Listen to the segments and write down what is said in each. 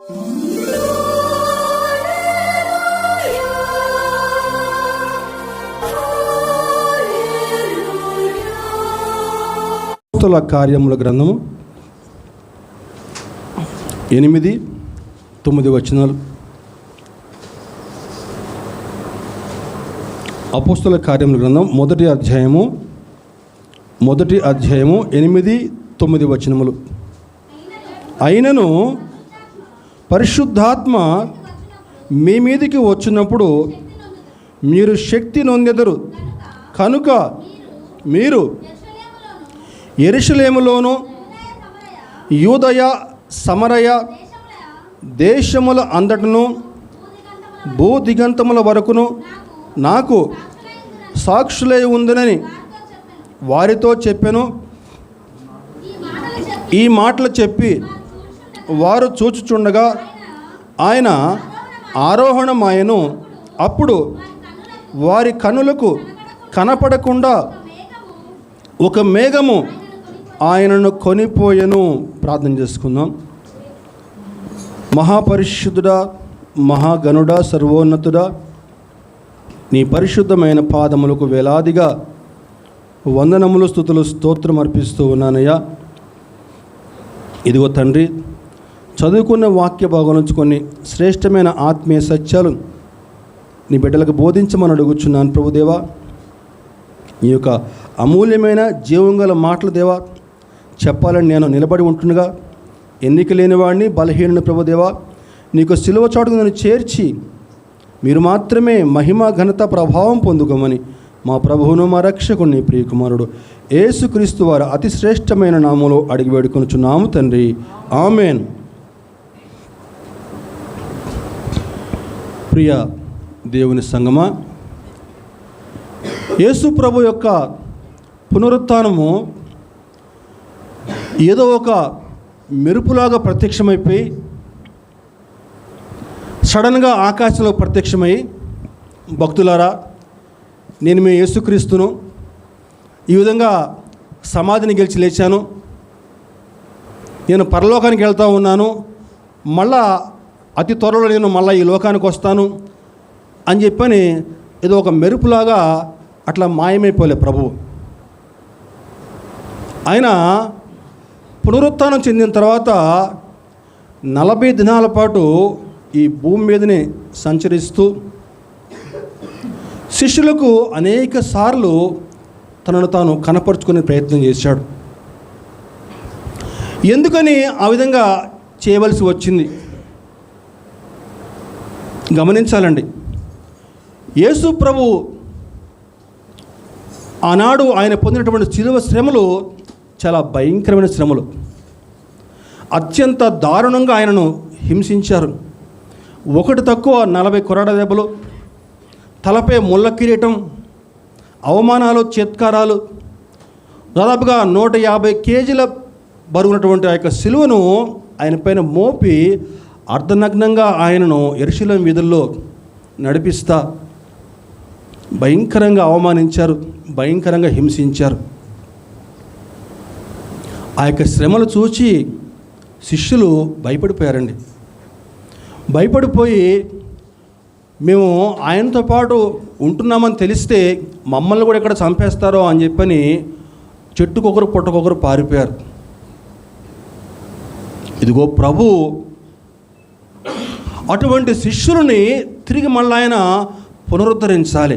అపోస్తలుల కార్యముల గ్రంథము 8-9 వచనాలు. అపోస్తలుల కార్యముల గ్రంథం మొదటి అధ్యాయము 8-9 వచనములు. అయినను పరిశుద్ధాత్మ మీ మీదికి వచ్చినప్పుడు మీరు శక్తి నొందెదరు. కనుక మీరు యెరూషలేములోను యూదయ సమరయ దేశముల అంతటను భూదిగంతముల వరకును నాకు సాక్షులై ఉందనని వారితో చెప్పెను. ఈ మాటలు చెప్పి వారు చూచుచుండగా ఆయన ఆరోహణమాయెను. అప్పుడు వారి కన్నులకు కనపడకుండా ఒక మేఘము ఆయనను కొనిపోయెను. ప్రార్థన చేసుకుందాం. మహాపరిశుద్ధుడా, మహాగణుడా, సర్వోన్నతుడా, నీ పరిశుద్ధమైన పాదములకు వేలాదిగా వందనములు, స్తుతులు, స్తోత్రం అర్పిస్తూ ఉన్నానయ్యా. ఇదిగో తండ్రి, చదువుకున్న వాక్య భాగం నుంచి కొన్ని శ్రేష్టమైన ఆత్మీయ సత్యాలు నీ బిడ్డలకు బోధించమని అడుగుచున్నాను ప్రభుదేవా. ఈ యొక్క అమూల్యమైన జీవం గల మాటలు దేవా చెప్పాలని నేను నిలబడి ఉంటుండగా ఎన్నిక లేనివాడిని, బలహీనుని ప్రభుదేవా, నీకు సిలువ చాటుకు నన్ను చేర్చి మీరు మాత్రమే మహిమ, ఘనత, ప్రభావం పొందుకోమని మా ప్రభువును, మా రక్షకుని, ప్రియకుమారుడు యేసుక్రీస్తు వారు అతి శ్రేష్టమైన నామములో అడిగి వేడుకొనుచున్నాము తండ్రి, ఆమెన్. ప్రియ దేవుని సంగమా, యేసు ప్రభు యొక్క పునరుత్థానము ఏదో ఒక మెరుపులాగా ప్రత్యక్షమైపోయి సడన్గా ఆకాశంలో ప్రత్యక్షమై, భక్తులారా నేను మీ యేసుక్రీస్తును, ఈ విధంగా సమాధిని గెలిచి లేచాను, నేను పరలోకానికి వెళ్తూ ఉన్నాను, మళ్ళా అతి త్వరలో నేను మళ్ళీ ఈ లోకానికి వస్తాను అని చెప్పని ఏదో ఒక మెరుపులాగా అట్లా మాయమైపోలే ప్రభువు. ఆయన పునరుత్థానం చెందిన తర్వాత 40 దినాల పాటు ఈ భూమి మీదనే సంచరిస్తూ శిష్యులకు అనేక సార్లు తనను తాను కనపరుచుకునే ప్రయత్నం చేశాడు. ఎందుకని ఆ విధంగా చేయవలసి వచ్చింది గమనించాలండి. యేసు ప్రభు ఆనాడు ఆయన పొందినటువంటి శిలువ శ్రమలు చాలా భయంకరమైన శ్రమలు. అత్యంత దారుణంగా ఆయనను హింసించారు. ఒకటి తక్కువ 40 కొరడ దెబ్బలు, తలపై ముళ్ళ కిరీటం, అవమానాలు, చేత్కారాలు, దాదాపుగా 150 కేజీల బరువున్నటువంటి ఆ యొక్క శిలువను ఆయన పైన మోపి అర్ధనగ్నంగా ఆయనను యెరూషలేము వీధుల్లో నడిపిస్తా భయంకరంగా అవమానించారు, భయంకరంగా హింసించారు. ఆ యొక్క శ్రమలు చూచి శిష్యులు భయపడిపోయారండి. భయపడిపోయి మేము ఆయనతో పాటు ఉంటున్నామని తెలిస్తే మమ్మల్ని కూడా ఎక్కడ చంపేస్తారో అని చెప్పని చెట్టుకొకరు పుట్టకొకరు పారిపోయారు. ఇదిగో ప్రభు అటువంటి శిష్యులని తిరిగి మళ్ళీ ఆయన పునరుద్ధరించాలి,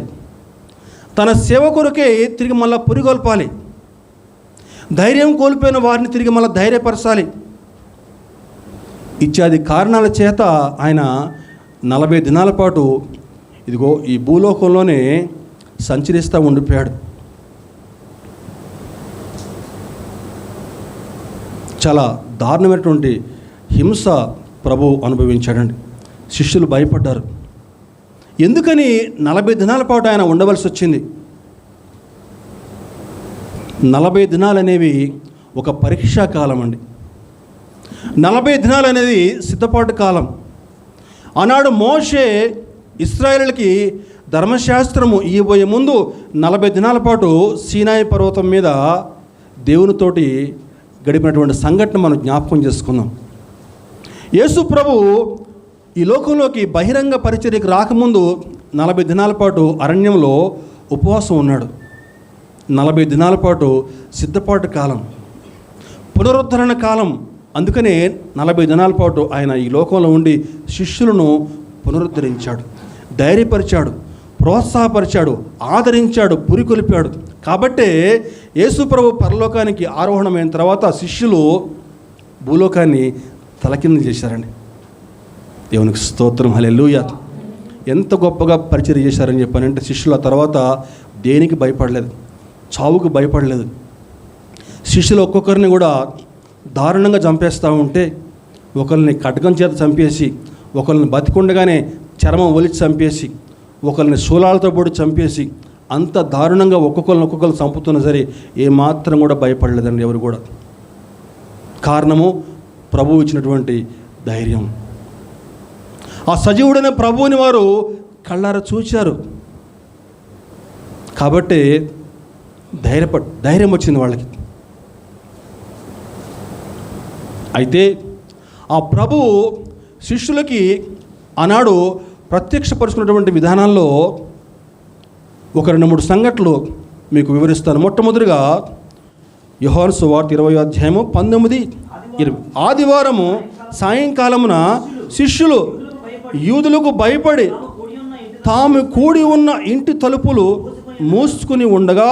తన సేవ కొరకే తిరిగి మళ్ళీ పురిగొల్పాలి, ధైర్యం కోల్పోయిన వారిని తిరిగి మళ్ళీ ధైర్యపరచాలి ఇత్యాది కారణాల చేత ఆయన 40 దినాల పాటు ఇదిగో ఈ భూలోకంలోనే సంచరిస్తూ ఉండిపోయాడు. చాలా దారుణమైనటువంటి హింస ప్రభు అనుభవించాడండి. శిష్యులు భయపడ్డారు. ఎందుకని 40 దినాల పాటు ఆయన ఉండవలసి వచ్చింది? 40 దినాలు అనేవి ఒక పరీక్షా కాలం అండి. 40 దినాలు అనేది సిద్ధపాటు కాలం. ఆనాడు మోషే ఇశ్రాయేలుకి ధర్మశాస్త్రము ఇవ్వబోయే ముందు 40 దినాల పాటు సీనాయి పర్వతం మీద దేవునితోటి గడిపినటువంటి సంఘటన మనం జ్ఞాపకం చేసుకుందాం. యేసు ప్రభు ఈ లోకంలోకి బహిరంగ పరిచర్యకు రాకముందు 40 దినాల పాటు అరణ్యంలో ఉపవాసం ఉన్నాడు. 40 దినాల పాటు సిద్ధపాటు కాలం, పునరుద్ధరణ కాలం. అందుకనే 40 దినాల పాటు ఆయన ఈ లోకంలో ఉండి శిష్యులను పునరుద్ధరించాడు, ధైర్యపరిచాడు, ప్రోత్సాహపరిచాడు, ఆదరించాడు, పురికొల్పాడు. కాబట్టే యేసు ప్రభు పరలోకానికి ఆరోహణమైన తర్వాత శిష్యులు భూలోకాన్ని తలకింద చేశారండి. దేవునికి స్తోత్రం, హల్లెలూయా. ఎంత గొప్పగా పరిచర్య చేశారని చెప్పానంటే శిష్యులు ఆ తర్వాత దేనికి భయపడలేదు, చావుకు భయపడలేదు. శిష్యులు ఒక్కొక్కరిని కూడా దారుణంగా చంపేస్తూ ఉంటే, ఒకరిని ఖడ్గం చేత చంపేసి, ఒకరిని బతికుండగానే చర్మం ఒలిచి చంపేసి, ఒకరిని శూలాలతో పొడి చంపేసి, అంత దారుణంగా ఒక్కొక్కరు చంపుతున్నా సరే ఏమాత్రం కూడా భయపడలేదండి ఎవరు కూడా. కారణము ప్రభువు ఇచ్చినటువంటి ధైర్యం. ఆ సజీవుడైన ప్రభువుని వారు కళ్ళారా చూచారు కాబట్టి ధైర్యం వచ్చింది వాళ్ళకి. అయితే ఆ ప్రభువు శిష్యులకి ఆనాడు ప్రత్యక్షపరుచుకున్నటువంటి విధానాల్లో ఒక 2-3 సంఘటనలు మీకు వివరిస్తాను. మొట్టమొదటిగా యోహాను సువార్త 20వ అధ్యాయము 19-20. ఆదివారము సాయంకాలమున శిష్యులు యూదులకు భయపడి తాము కూడి ఉన్న ఇంటి తలుపులు మూసుకుని ఉండగా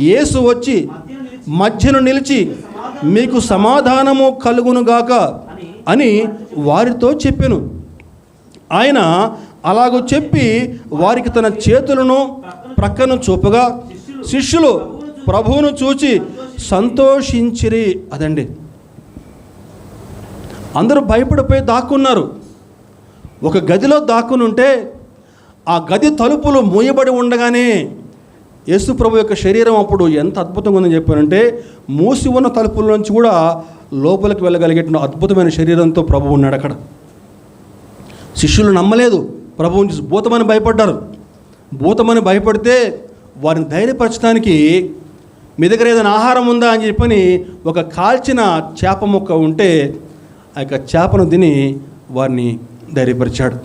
యేసు వచ్చి మధ్యను నిలిచి, మీకు సమాధానము కలుగునుగాక అని వారితో చెప్పెను. ఆయన అలాగూ చెప్పి వారికి తన చేతులను ప్రక్కను చూపగా శిష్యులు ప్రభువును చూచి సంతోషించిరి. అదండి, అందరూ భయపడిపోయి దాక్కున్నారు. ఒక గదిలో దాక్కుని ఉంటే ఆ గది తలుపులు మూయబడి ఉండగానే యేసు ప్రభు యొక్క శరీరం అప్పుడు ఎంత అద్భుతంగా ఉందని చెప్పారంటే, మూసి ఉన్న తలుపుల నుంచి కూడా లోపలికి వెళ్ళగలిగే అద్భుతమైన శరీరంతో ప్రభు ఉన్నాడు అక్కడ. శిష్యులు నమ్మలేదు, ప్రభువుని చూసి భూతమని భయపడ్డారు. భూతమని భయపడితే వారిని ధైర్యపరచడానికి మీ దగ్గర ఏదైనా ఆహారం ఉందా అని చెప్పని ఒక కాల్చిన చేప ముక్క ఉంటే ఆ యొక్క చేపను తిని వారిని ధైర్యపరిచాడు.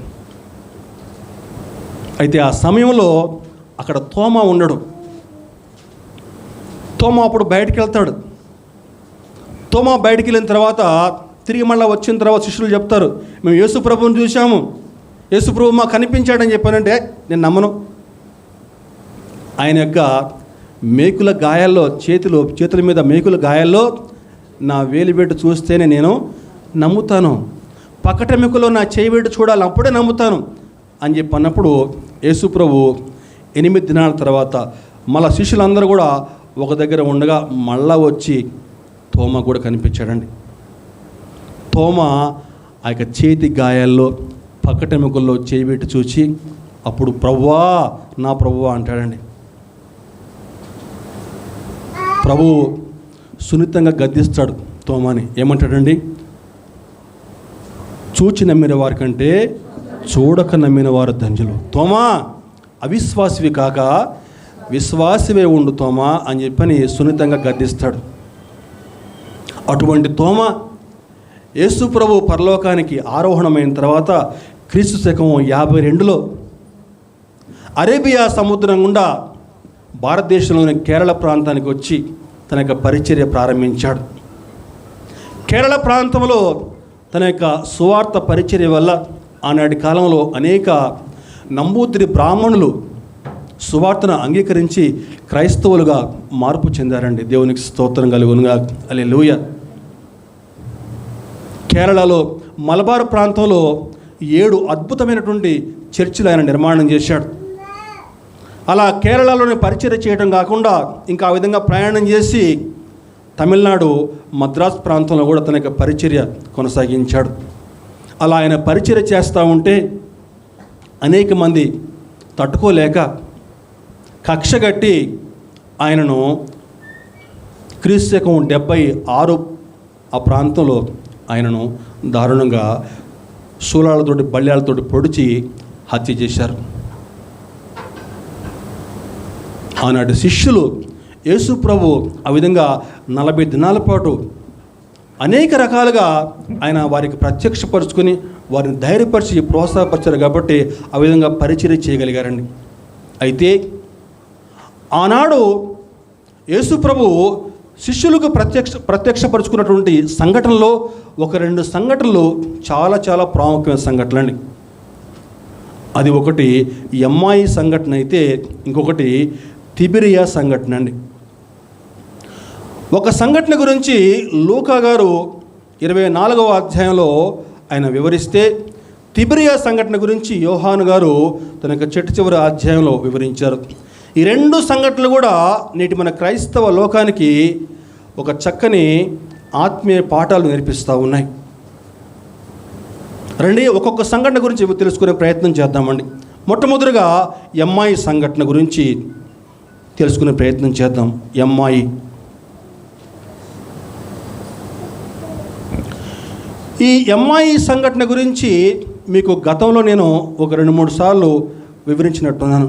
అయితే ఆ సమయంలో అక్కడ తోమా ఉండడు. తోమా అప్పుడు బయటికి వెళ్తాడు. తోమా బయటికి వెళ్ళిన తర్వాత తిరిగి మళ్ళీ వచ్చిన తర్వాత శిష్యులు చెప్తారు, మేము యేసు ప్రభువుని చూసాము, యేసు ప్రభు మాకు కనిపించాడని చెప్పానంటే నేను నమ్మను. ఆయన యొక్క మేకుల గాయాల్లో చేతుల మీద మేకుల గాయాల్లో నా వేలిబెట్టు చూస్తేనే నేను నమ్ముతాను, పక్కటెముకలో నా చేయిబెట్టు చూడాలి అప్పుడే నమ్ముతాను అని చెప్పి అన్నప్పుడు యేసు ప్రభు 8 దినాల తర్వాత మళ్ళా శిష్యులందరూ కూడా ఒక దగ్గర ఉండగా మళ్ళా వచ్చి తోమా కూడా కనిపించాడండి. తోమా ఆ యొక్క చేతి గాయాల్లో పక్కటెముకల్లో చేయిబెట్టి చూచి అప్పుడు ప్రభువా నా ప్రభువా అంటాడండి. ప్రభు సున్నితంగా గద్దిస్తాడు తోమాని. ఏమంటాడండి? చూచి నమ్మిన వారి కంటే చూడక నమ్మిన వారు ధన్యులు. తోమా అవిశ్వాసివి కాక విశ్వాసివే ఉండు తోమా అని చెప్పని సున్నితంగా గద్దిస్తాడు. అటువంటి తోమా యేసు ప్రభు పరలోకానికి ఆరోహణమైన తర్వాత క్రీస్తు శకం 52లో అరేబియా సముద్రం గుండా భారతదేశంలోని కేరళ ప్రాంతానికి వచ్చి తన యొక్క పరిచర్య ప్రారంభించాడు. కేరళ ప్రాంతంలో తన యొక్క సువార్త పరిచర్య వల్ల ఆనాటి కాలంలో అనేక నంబూతిరి బ్రాహ్మణులు సువార్తను అంగీకరించి క్రైస్తవులుగా మార్పు చెందారండి. దేవునికి స్తోత్రం కలుగునుగా. హల్లెలూయా. కేరళలో మలబార్ ప్రాంతంలో 7 అద్భుతమైనటువంటి చర్చిలు ఆయన నిర్మాణం చేశాడు. అలా కేరళలోని పరిచర్య చేయడం కాకుండా ఇంకా ఆ విధంగా ప్రయాణం చేసి తమిళనాడు మద్రాస్ ప్రాంతంలో కూడా తన యొక్క పరిచర్య కొనసాగించాడు. అలా ఆయన పరిచర్య చేస్తూ ఉంటే అనేక మంది తట్టుకోలేక కక్షగట్టి ఆయనను క్రీస్తు శకం 76 ఆ ప్రాంతంలో ఆయనను దారుణంగా శూలాలతోటి బల్యాలతోటి పొడిచి హత్య చేశారు. ఆనాటి శిష్యులు యేసు ప్రభు ఆ విధంగా 40 దినాల పాటు అనేక రకాలుగా ఆయన వారికి ప్రత్యక్షపరుచుకొని వారిని ధైర్యపరిచి ప్రోత్సాహపరిచారు కాబట్టి ఆ విధంగా పరిచర్య చేయగలిగారండి. అయితే ఆనాడు యేసు ప్రభు శిష్యులకు ప్రత్యక్షపరుచుకున్నటువంటి సంఘటనలో ఒక 2 సంఘటనలు చాలా చాలా ప్రాముఖ్యమైన సంఘటనలు అండి. అది ఒకటి ఎమ్మాయి సంఘటన అయితే ఇంకొకటి తిబిరియా సంఘటన అండి. ఒక సంఘటన గురించి లూకా గారు 24వ అధ్యాయంలో ఆయన వివరిస్తే, తిబిరియా సంఘటన గురించి యోహాను గారు తన యొక్క చివరి అధ్యాయంలో వివరించారు. ఈ 2 సంఘటనలు కూడా నేటి మన క్రైస్తవ లోకానికి ఒక చక్కని ఆత్మీయ పాఠాలు నేర్పిస్తూ ఉన్నాయి. రండి ఒక్కొక్క సంఘటన గురించి తెలుసుకునే ప్రయత్నం చేద్దామండి. మొట్టమొదటిగా ఎమ్మాయి సంఘటన గురించి తెలుసుకునే ప్రయత్నం చేద్దాం. ఎమ్మాయి, ఈ ఎమ్మాయి సంఘటన గురించి మీకు గతంలో నేను ఒక 2-3 సార్లు వివరించినట్టున్నాను.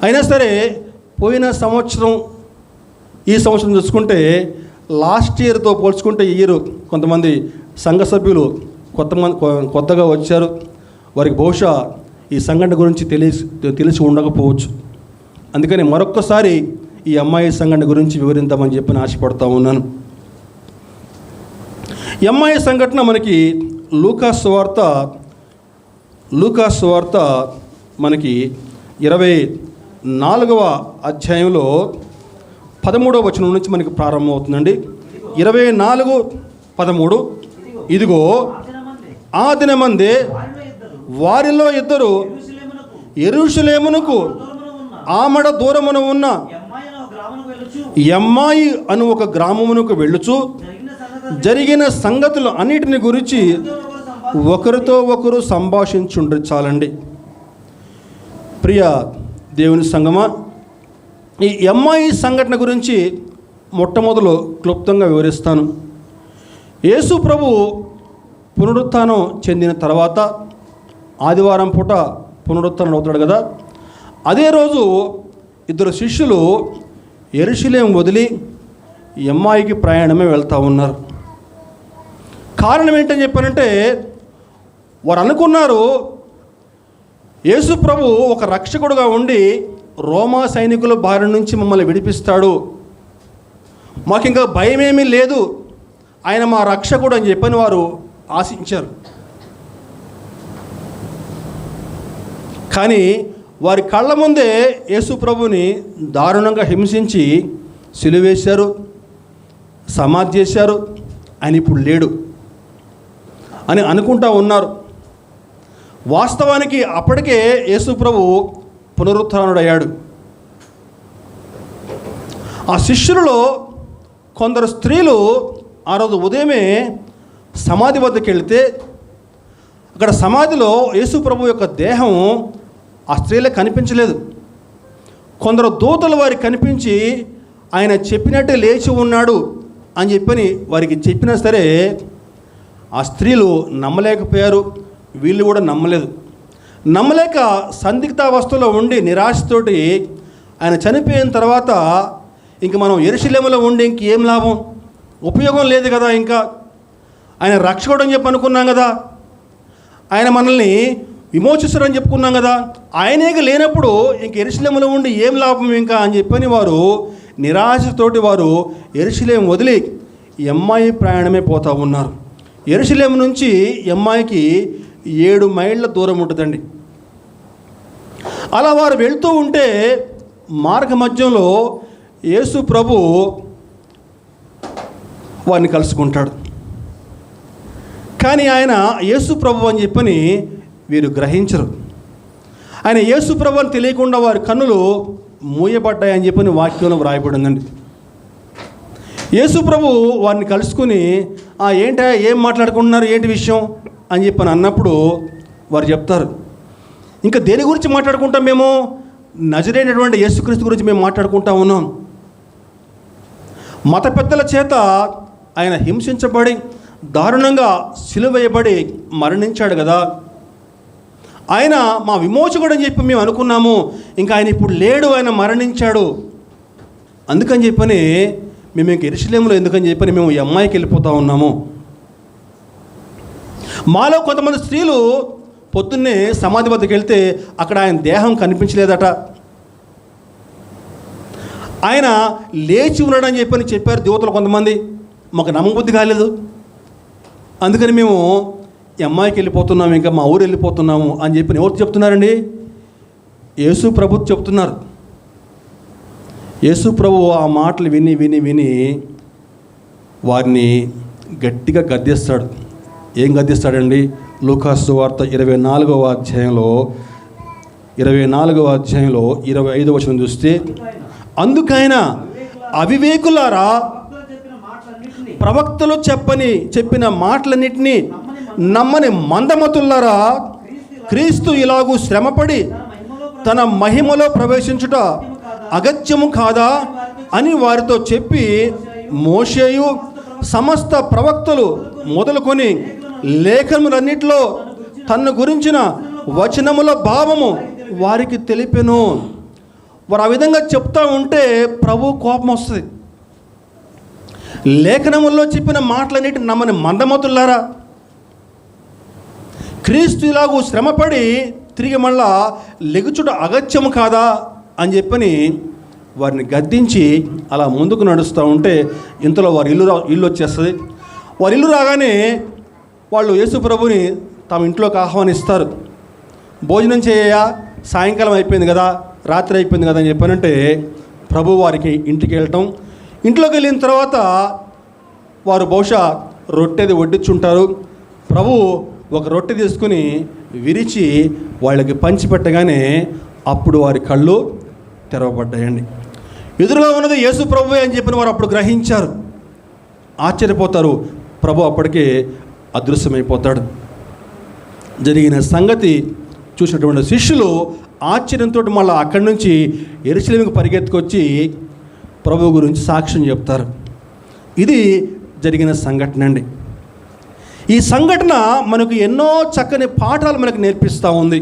అయినా సరే పోయిన సంవత్సరం ఈ సంవత్సరం చూసుకుంటే లాస్ట్ ఇయర్తో పోల్చుకుంటే ఈ ఇయర్ కొంతమంది సంఘ సభ్యులు కొత్తగా వచ్చారు. వారికి బహుశా ఈ సంఘటన గురించి తెలిసి ఉండకపోవచ్చు. అందుకని మరొక్కసారి ఈ అమ్మాయి సంఘటన గురించి వివరిద్దామని చెప్పి ఆశపడతా ఉన్నాను. అమ్మాయి సంఘటన మనకి లూకా సువార్త మనకి 24వ అధ్యాయంలో 13వ వచనం నుంచి మనకి ప్రారంభమవుతుందండి. 24:13 ఇదిగో ఆ దినమందే వారిలో ఇద్దరు యెరూషలేమునకు ఆమడ దూరమున ఉన్న ఎమ్మాయి అను ఒక గ్రామమునకు వెళ్ళుచు జరిగిన సంగతులు అన్నిటిని గురించి ఒకరితో ఒకరు సంభాషించుండ్రు. చాలండి. ప్రియ దేవుని సంగమా, ఈ ఎమ్మాయి సంఘటన గురించి మొట్టమొదలు క్లుప్తంగా వివరిస్తాను. యేసు ప్రభు పునరుత్థానం చెందిన తర్వాత ఆదివారం పూట పునరుత్థానం అవుతాడు కదా, అదే రోజు 2 శిష్యులు యెరూషలేం వదిలి ఎమ్మాయికి ప్రయాణమే వెళ్తూ ఉన్నారు. కారణం ఏంటని చెప్పానంటే, వారు అనుకున్నారు యేసు ప్రభు ఒక రక్షకుడుగా ఉండి రోమా సైనికుల బారి నుంచి మమ్మల్ని విడిపిస్తాడు, మాకు ఇంకా భయమేమీ లేదు, ఆయన మా రక్షకుడు అని చెప్పని వారు ఆశించారు. కానీ వారి కళ్ళ ముందే యేసు ప్రభుని దారుణంగా హింసించి సిలువేశారు, సమాధి చేశారు, ఆయన ఇప్పుడు లేడు అని అనుకుంటా ఉన్నారు. వాస్తవానికి అప్పటికే యేసు ప్రభు పునరుత్థానుడయ్యాడు. ఆ శిష్యులలో కొందరు స్త్రీలు ఆ రోజు ఉదయమే సమాధి వద్దకు వెళితే అక్కడ సమాధిలో యేసు ప్రభు యొక్క దేహం ఆ స్త్రీలకు కనిపించలేదు. కొందరు దూతలు వారికి కనిపించి ఆయన చెప్పినట్టే లేచి ఉన్నాడు అని చెప్పని వారికి చెప్పినా సరే ఆ స్త్రీలు నమ్మలేకపోయారు, వీళ్ళు కూడా నమ్మలేదు. నమ్మలేక సందిగ్ధావస్థలో ఉండి నిరాశతోటి ఆయన చనిపోయిన తర్వాత ఇంక మనం యెరూషలేములో ఉండి ఇంకేం లాభం, ఉపయోగం లేదు కదా, ఇంకా ఆయన రక్షకుడు అని చెప్పి అనుకున్నాం కదా, ఆయన మనల్ని విమోచిస్తారని చెప్పుకున్నాం కదా, ఆయనేగా లేనప్పుడు ఇంక యెరూషలేములో ఉండి ఏం లాభం ఇంకా అని చెప్పని వారు నిరాశతోటి వారు యెరూషలేం వదిలి ఎమ్మాయి ప్రయాణమే పోతూ ఉన్నారు. యెరూషలేము నుంచి ఎమ్మాయికి 7 మైళ్ళ దూరం ఉంటుందండి. అలా వారు వెళ్తూ ఉంటే మార్గ మధ్యంలో యేసు ప్రభు వారిని కలుసుకుంటాడు. కానీ ఆయన యేసు ప్రభు అని చెప్పని వీరు గ్రహించరు. ఆయన యేసు ప్రభు అని తెలియకుండా వారి కన్నులు మూయబడ్డాయని చెప్పని వాక్యంలో వ్రాయబడిందండి. యేసు ప్రభు వారిని కలుసుకుని ఏంటా ఏం మాట్లాడుకుంటున్నారు, ఏంటి విషయం అని చెప్పని అన్నప్పుడు వారు చెప్తారు, ఇంకా దేని గురించి మాట్లాడుకుంటాం, మేము నజరేనటువంటి యేసుక్రీస్తు గురించి మేము మాట్లాడుకుంటా ఉన్నాం. మత పెద్దల చేత ఆయన హింసించబడి దారుణంగా సిలువేయబడి మరణించాడు కదా, ఆయన మా విమోచకుడు అని చెప్పి మేము అనుకున్నాము, ఇంకా ఆయన ఇప్పుడు లేడు, ఆయన మరణించాడు, అందుకని చెప్పని మేము ఇంక యెరూషలేములో ఎందుకని చెప్పని మేము ఈ అమ్మాయికి వెళ్ళిపోతూ ఉన్నాము. మాలో కొంతమంది స్త్రీలు పొద్దున్నే సమాధి వద్దకు వెళ్తే అక్కడ ఆయన దేహం కనిపించలేదట, ఆయన లేచి ఉన్నాడని చెప్పని చెప్పారు దేవతలు కొంతమంది. మాకు నమ్మబుద్ధి కాలేదు, అందుకని మేము ఈ అమ్మాయికి వెళ్ళిపోతున్నాము, ఇంకా మా ఊరు వెళ్ళిపోతున్నాము అని చెప్పి ఎవరు చెప్తున్నారండి? యేసు ప్రభు చెప్తున్నారు. యేసు ప్రభు ఆ మాటలు విని విని విని వారిని గట్టిగా గద్దిస్తాడు. ఏం గద్దిస్తాడండి? లూకాసు సువార్త 24వ అధ్యాయంలో 25వ వచనం చూస్తే, అందుకైనా అవివేకులారా ప్రవక్తలు చెప్పిన మాటలన్నిటినీ నమ్మని మందమతులారా, క్రీస్తు ఇలాగూ శ్రమపడి తన మహిమలో ప్రవేశించుట అగత్యము కాదా అని వారితో చెప్పి, మోషేయు సమస్త ప్రవక్తలు మొదలుకొని లేఖనములన్నిటిలో తన్ను గురించిన వచనముల భావము వారికి తెలిపెను. వారు ఆ విధంగా చెప్తా ఉంటే ప్రభు కోపం వస్తుంది. లేఖనముల్లో చెప్పిన మాటలన్నిటిని నమ్మని మందమతులారా, క్రీస్తు ఇలాగూ శ్రమపడి తిరిగి మళ్ళా లెగుచుట అగత్యము కాదా అని చెప్పని వారిని గద్దించి అలా ముందుకు నడుస్తూ ఉంటే ఇంతలో వారి ఇల్లు వచ్చేస్తుంది. వారి ఇల్లు రాగానే వాళ్ళు యేసు ప్రభుని తమ ఇంట్లోకి ఆహ్వానిస్తారు. భోజనం చేయ, సాయంకాలం అయిపోయింది కదా, రాత్రి అయిపోయింది కదా అని చెప్పానంటే ప్రభు వారికి ఇంటికి వెళ్ళటం. ఇంట్లోకి వెళ్ళిన తర్వాత వారు బహుశా రొట్టెది వడ్డించుంటారు. ప్రభు ఒక రొట్టె తీసుకుని విరిచి వాళ్ళకి పంచిపెట్టగానే అప్పుడు వారి కళ్ళు తెరవబడ్డాయండి. ఎదురుగా ఉన్నది యేసు ప్రభువే అని చెప్పిన వారు అప్పుడు గ్రహించారు, ఆశ్చర్యపోతారు. ప్రభు అప్పటికే అదృశ్యమైపోతాడు. జరిగిన సంగతి చూసినటువంటి శిష్యులు ఆశ్చర్యంతో మళ్ళీ అక్కడి నుంచి యెరూషలేముకు పరిగెత్తుకొచ్చి ప్రభు గురించి సాక్ష్యం చెప్తారు. ఇది జరిగిన సంఘటన అండి. ఈ సంఘటన మనకు ఎన్నో చక్కని పాఠాలు మనకు నేర్పిస్తూ ఉంది.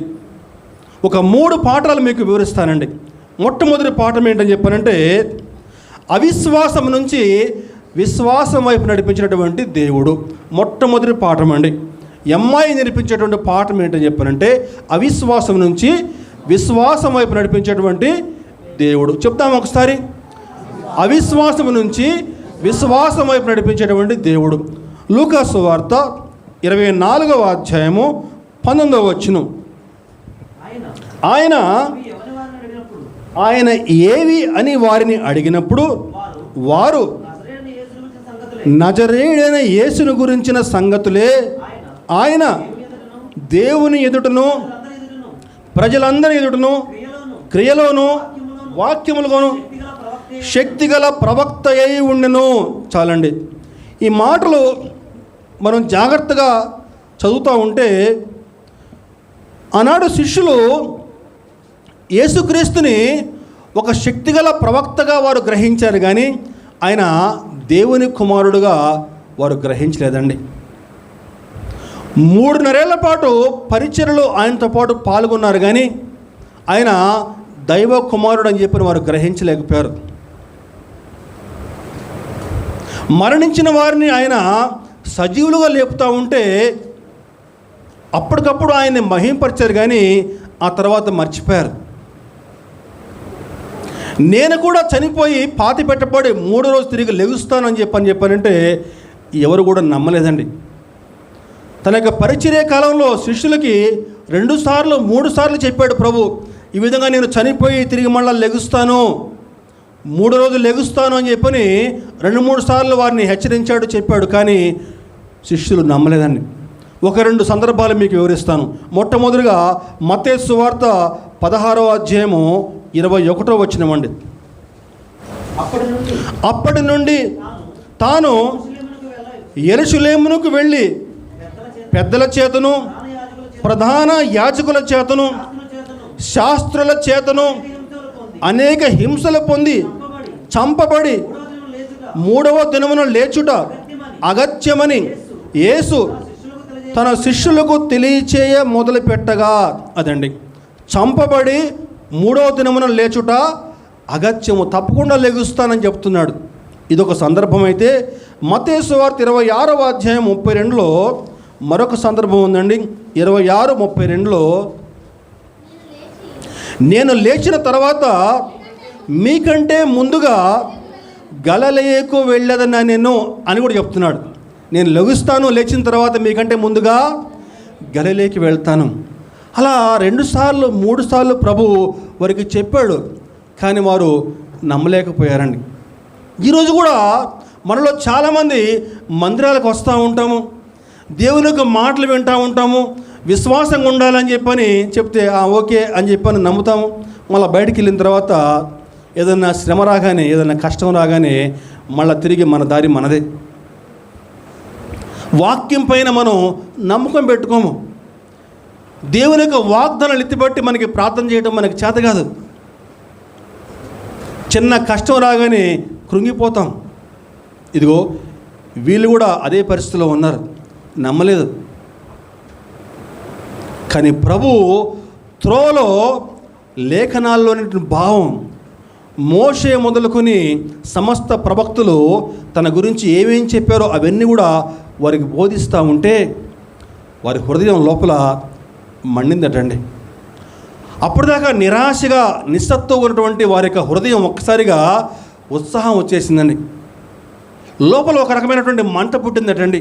ఒక 3 పాఠాలు మీకు వివరిస్తానండి. మొట్టమొదటి పాఠం ఏంటని చెప్పానంటే, అవిశ్వాసం నుంచి విశ్వాసం వైపు నడిపించినటువంటి దేవుడు. మొట్టమొదటి పాఠం అండి. అమ్మాయి నేర్పించేటువంటి పాఠం ఏంటని చెప్పానంటే, అవిశ్వాసం నుంచి విశ్వాసం వైపు నడిపించేటువంటి దేవుడు. చెప్తాము ఒకసారి. అవిశ్వాసం నుంచి విశ్వాసం వైపు నడిపించేటువంటి దేవుడు. లూకాసు వార్త 24వ అధ్యాయము 19వ వచనం. ఆయన ఏవి అని వారిని అడిగినప్పుడు వారు నజరేయుడైన యేసును గురించిన సంగతులే ఆయన దేవుని ఎదుటను ప్రజలందరి ఎదుటను క్రియలోను వాక్యములుగాను శక్తిగల ప్రవక్త అయి ఉండెను. చాలండి. ఈ మాటలు మనం జాగ్రత్తగా చదువుతూ ఉంటే, ఆనాడు శిష్యులు యేసుక్రీస్తుని ఒక శక్తిగల ప్రవక్తగా వారు గ్రహించారు, కానీ ఆయన దేవుని కుమారుడుగా వారు గ్రహించలేదండి. 3.5 పాటు పరిచర్యలో ఆయనతో పాటు పాల్గొన్నారు, కానీ ఆయన దైవ కుమారుడు అని చెప్పిన వారు గ్రహించలేకపోయారు. మరణించిన వారిని ఆయన సజీవులుగా లేపుతూ ఉంటే అప్పటికప్పుడు ఆయన్ని మహింపరిచారు, కానీ ఆ తర్వాత మర్చిపోయారు. నేను కూడా చనిపోయి పాతి పెట్టబడి 3వ రోజు తిరిగి లెగుస్తానని చెప్పానంటే ఎవరు కూడా నమ్మలేదండి. తన యొక్క పరిచర్య కాలంలో శిష్యులకి 2 సార్లు 3 సార్లు చెప్పాడు ప్రభు, ఈ విధంగా నేను చనిపోయి తిరిగి మళ్ళీ లెగుస్తాను, 3వ రోజు లెగుస్తాను అని చెప్పని 2-3 సార్లు వారిని హెచ్చరించాడు, చెప్పాడు, కానీ శిష్యులు నమ్మలేదండి. 1-2 సందర్భాలు మీకు వివరిస్తాను. మొట్టమొదటిగా మత్తయి సువార్త 16వ అధ్యాయము 21వ వచనం అండి. అప్పటి నుండి తాను యెరూషలేమునకు వెళ్ళి పెద్దల చేతను ప్రధాన యాజకుల చేతను శాస్త్రుల చేతను అనేక హింసలు పొంది చంపబడి 3వ దినమున లేచుట అగత్యమని యేసు తన శిష్యులకు తెలియచేయ మొదలుపెట్టగా, అదండి, చంపబడి 3వ దినమున లేచుట అగత్యము, తప్పకుండా లెగుస్తానని చెప్తున్నాడు. ఇదొక సందర్భం అయితే మత్తయి సువార్త 26వ అధ్యాయం 32లో మరొక సందర్భం ఉందండి. 26:32లో నేను లేచిన తర్వాత మీకంటే ముందుగా గలిలయకు వెళ్ళేదన్నా నేను అని కూడా చెప్తున్నాడు. నేను లెగుస్తాను, లేచిన తర్వాత మీకంటే ముందుగా గలిలయకి వెళ్తాను. అలా 2 సార్లు 3 సార్లు ప్రభు వారికి చెప్పాడు, కానీ వారు నమ్మలేకపోయారండి. ఈరోజు కూడా మనలో చాలామంది మందిరాలకు వస్తూ ఉంటాము, దేవుని యొక్క మాటలు వింటూ ఉంటాము, విశ్వాసంగా ఉండాలని చెప్పని చెప్తే ఓకే అని చెప్పని నమ్ముతాము. మళ్ళీ బయటికి వెళ్ళిన తర్వాత ఏదైనా శ్రమ రాగానే, ఏదైనా కష్టం రాగానే మళ్ళీ తిరిగి మన దారి మనదే. వాక్యం పైన మనం నమ్మకం పెట్టుకోము. దేవుని యొక్క వాగ్దానాలు ఎత్తిబట్టి మనకి ప్రార్థన చేయడం మనకి చేత కాదు. చిన్న కష్టం రాగానే కృంగిపోతాం. ఇదిగో వీళ్ళు కూడా అదే పరిస్థితిలో ఉన్నారు, నమ్మలేదు. కానీ ప్రభు త్రోవలో లేఖనాల్లోని భావం, మోషే మొదలుకొని సమస్త ప్రవక్తలు తన గురించి ఏమేం చెప్పారో అవన్నీ కూడా వారికి బోధిస్తూ ఉంటే వారి హృదయం లోపల మండిందటండి. అప్పటిదాకా నిరాశగా నిస్సత్తుగా ఉన్నటువంటి వారి యొక్క హృదయం ఒక్కసారిగా ఉత్సాహం వచ్చేసిందండి. లోపల ఒక రకమైనటువంటి మంట పుట్టిందటండి.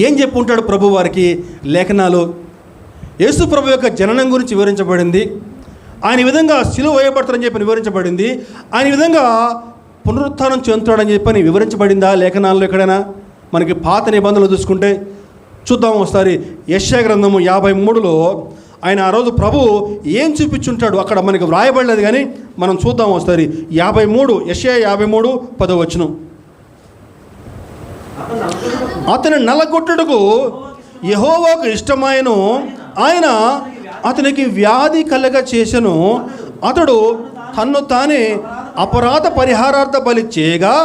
ఏం చెప్పుంటాడు ప్రభు వారికి? లేఖనాలు యేసు ప్రభు యొక్క జననం గురించి వివరించబడింది. ఆయన విధంగా సిలువ వేయబడతారని చెప్పి వివరించబడింది. ఆయన విధంగా పునరుత్థానం చెందుతాడని చెప్పని వివరించబడిందా లేఖనాల్లో ఎక్కడైనా? మనకి పాత నిబంధనలు చూసుకుంటే చూద్దాం ఒకసారి. యెషయా గ్రంథము 53లో ఆయన ఆ రోజు ప్రభు ఏం చూపించుంటాడు అక్కడ మనకి వ్రాయబడలేదు, కానీ మనం చూద్దాం ఒకసారి. 53 యెషయా 53:10 అతని నలగొట్టుటకు యెహోవాకు ఇష్టమాయను, ఆయన అతనికి వ్యాధి కలగ చేసెను. అతడు తన్ను తానే అపరాధ పరిహారార్థ బలి చేయగా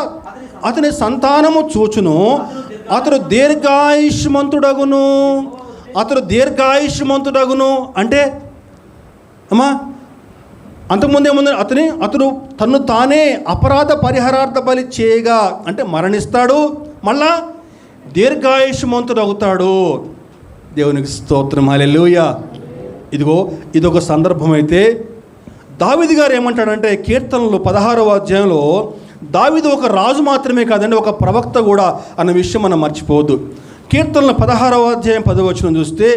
అతని సంతానము చూచును. అతడు దీర్ఘాయుష్మంతుడగును. అతడు దీర్ఘాయుష్మంతుడగును అంటే అమ్మా అంతకుముందు ఏముంది? అతడు తన్ను తానే అపరాధ పరిహారార్థ బలి చేయగా అంటే మరణిస్తాడు, మళ్ళా దీర్ఘాయుష్మంతుడు అవుతాడు. దేవునికి స్తోత్రం, హల్లెలూయా. ఇదిగో ఇదొక సందర్భం అయితే దావీదు గారు ఏమంటాడంటే కీర్తనలు 16వ అధ్యాయంలో దావీదు ఒక రాజు మాత్రమే కాదండి, ఒక ప్రవక్త కూడా అన్న విషయం మనం మర్చిపోవద్దు. కీర్తనలు 16వ అధ్యాయం 10 చూస్తే,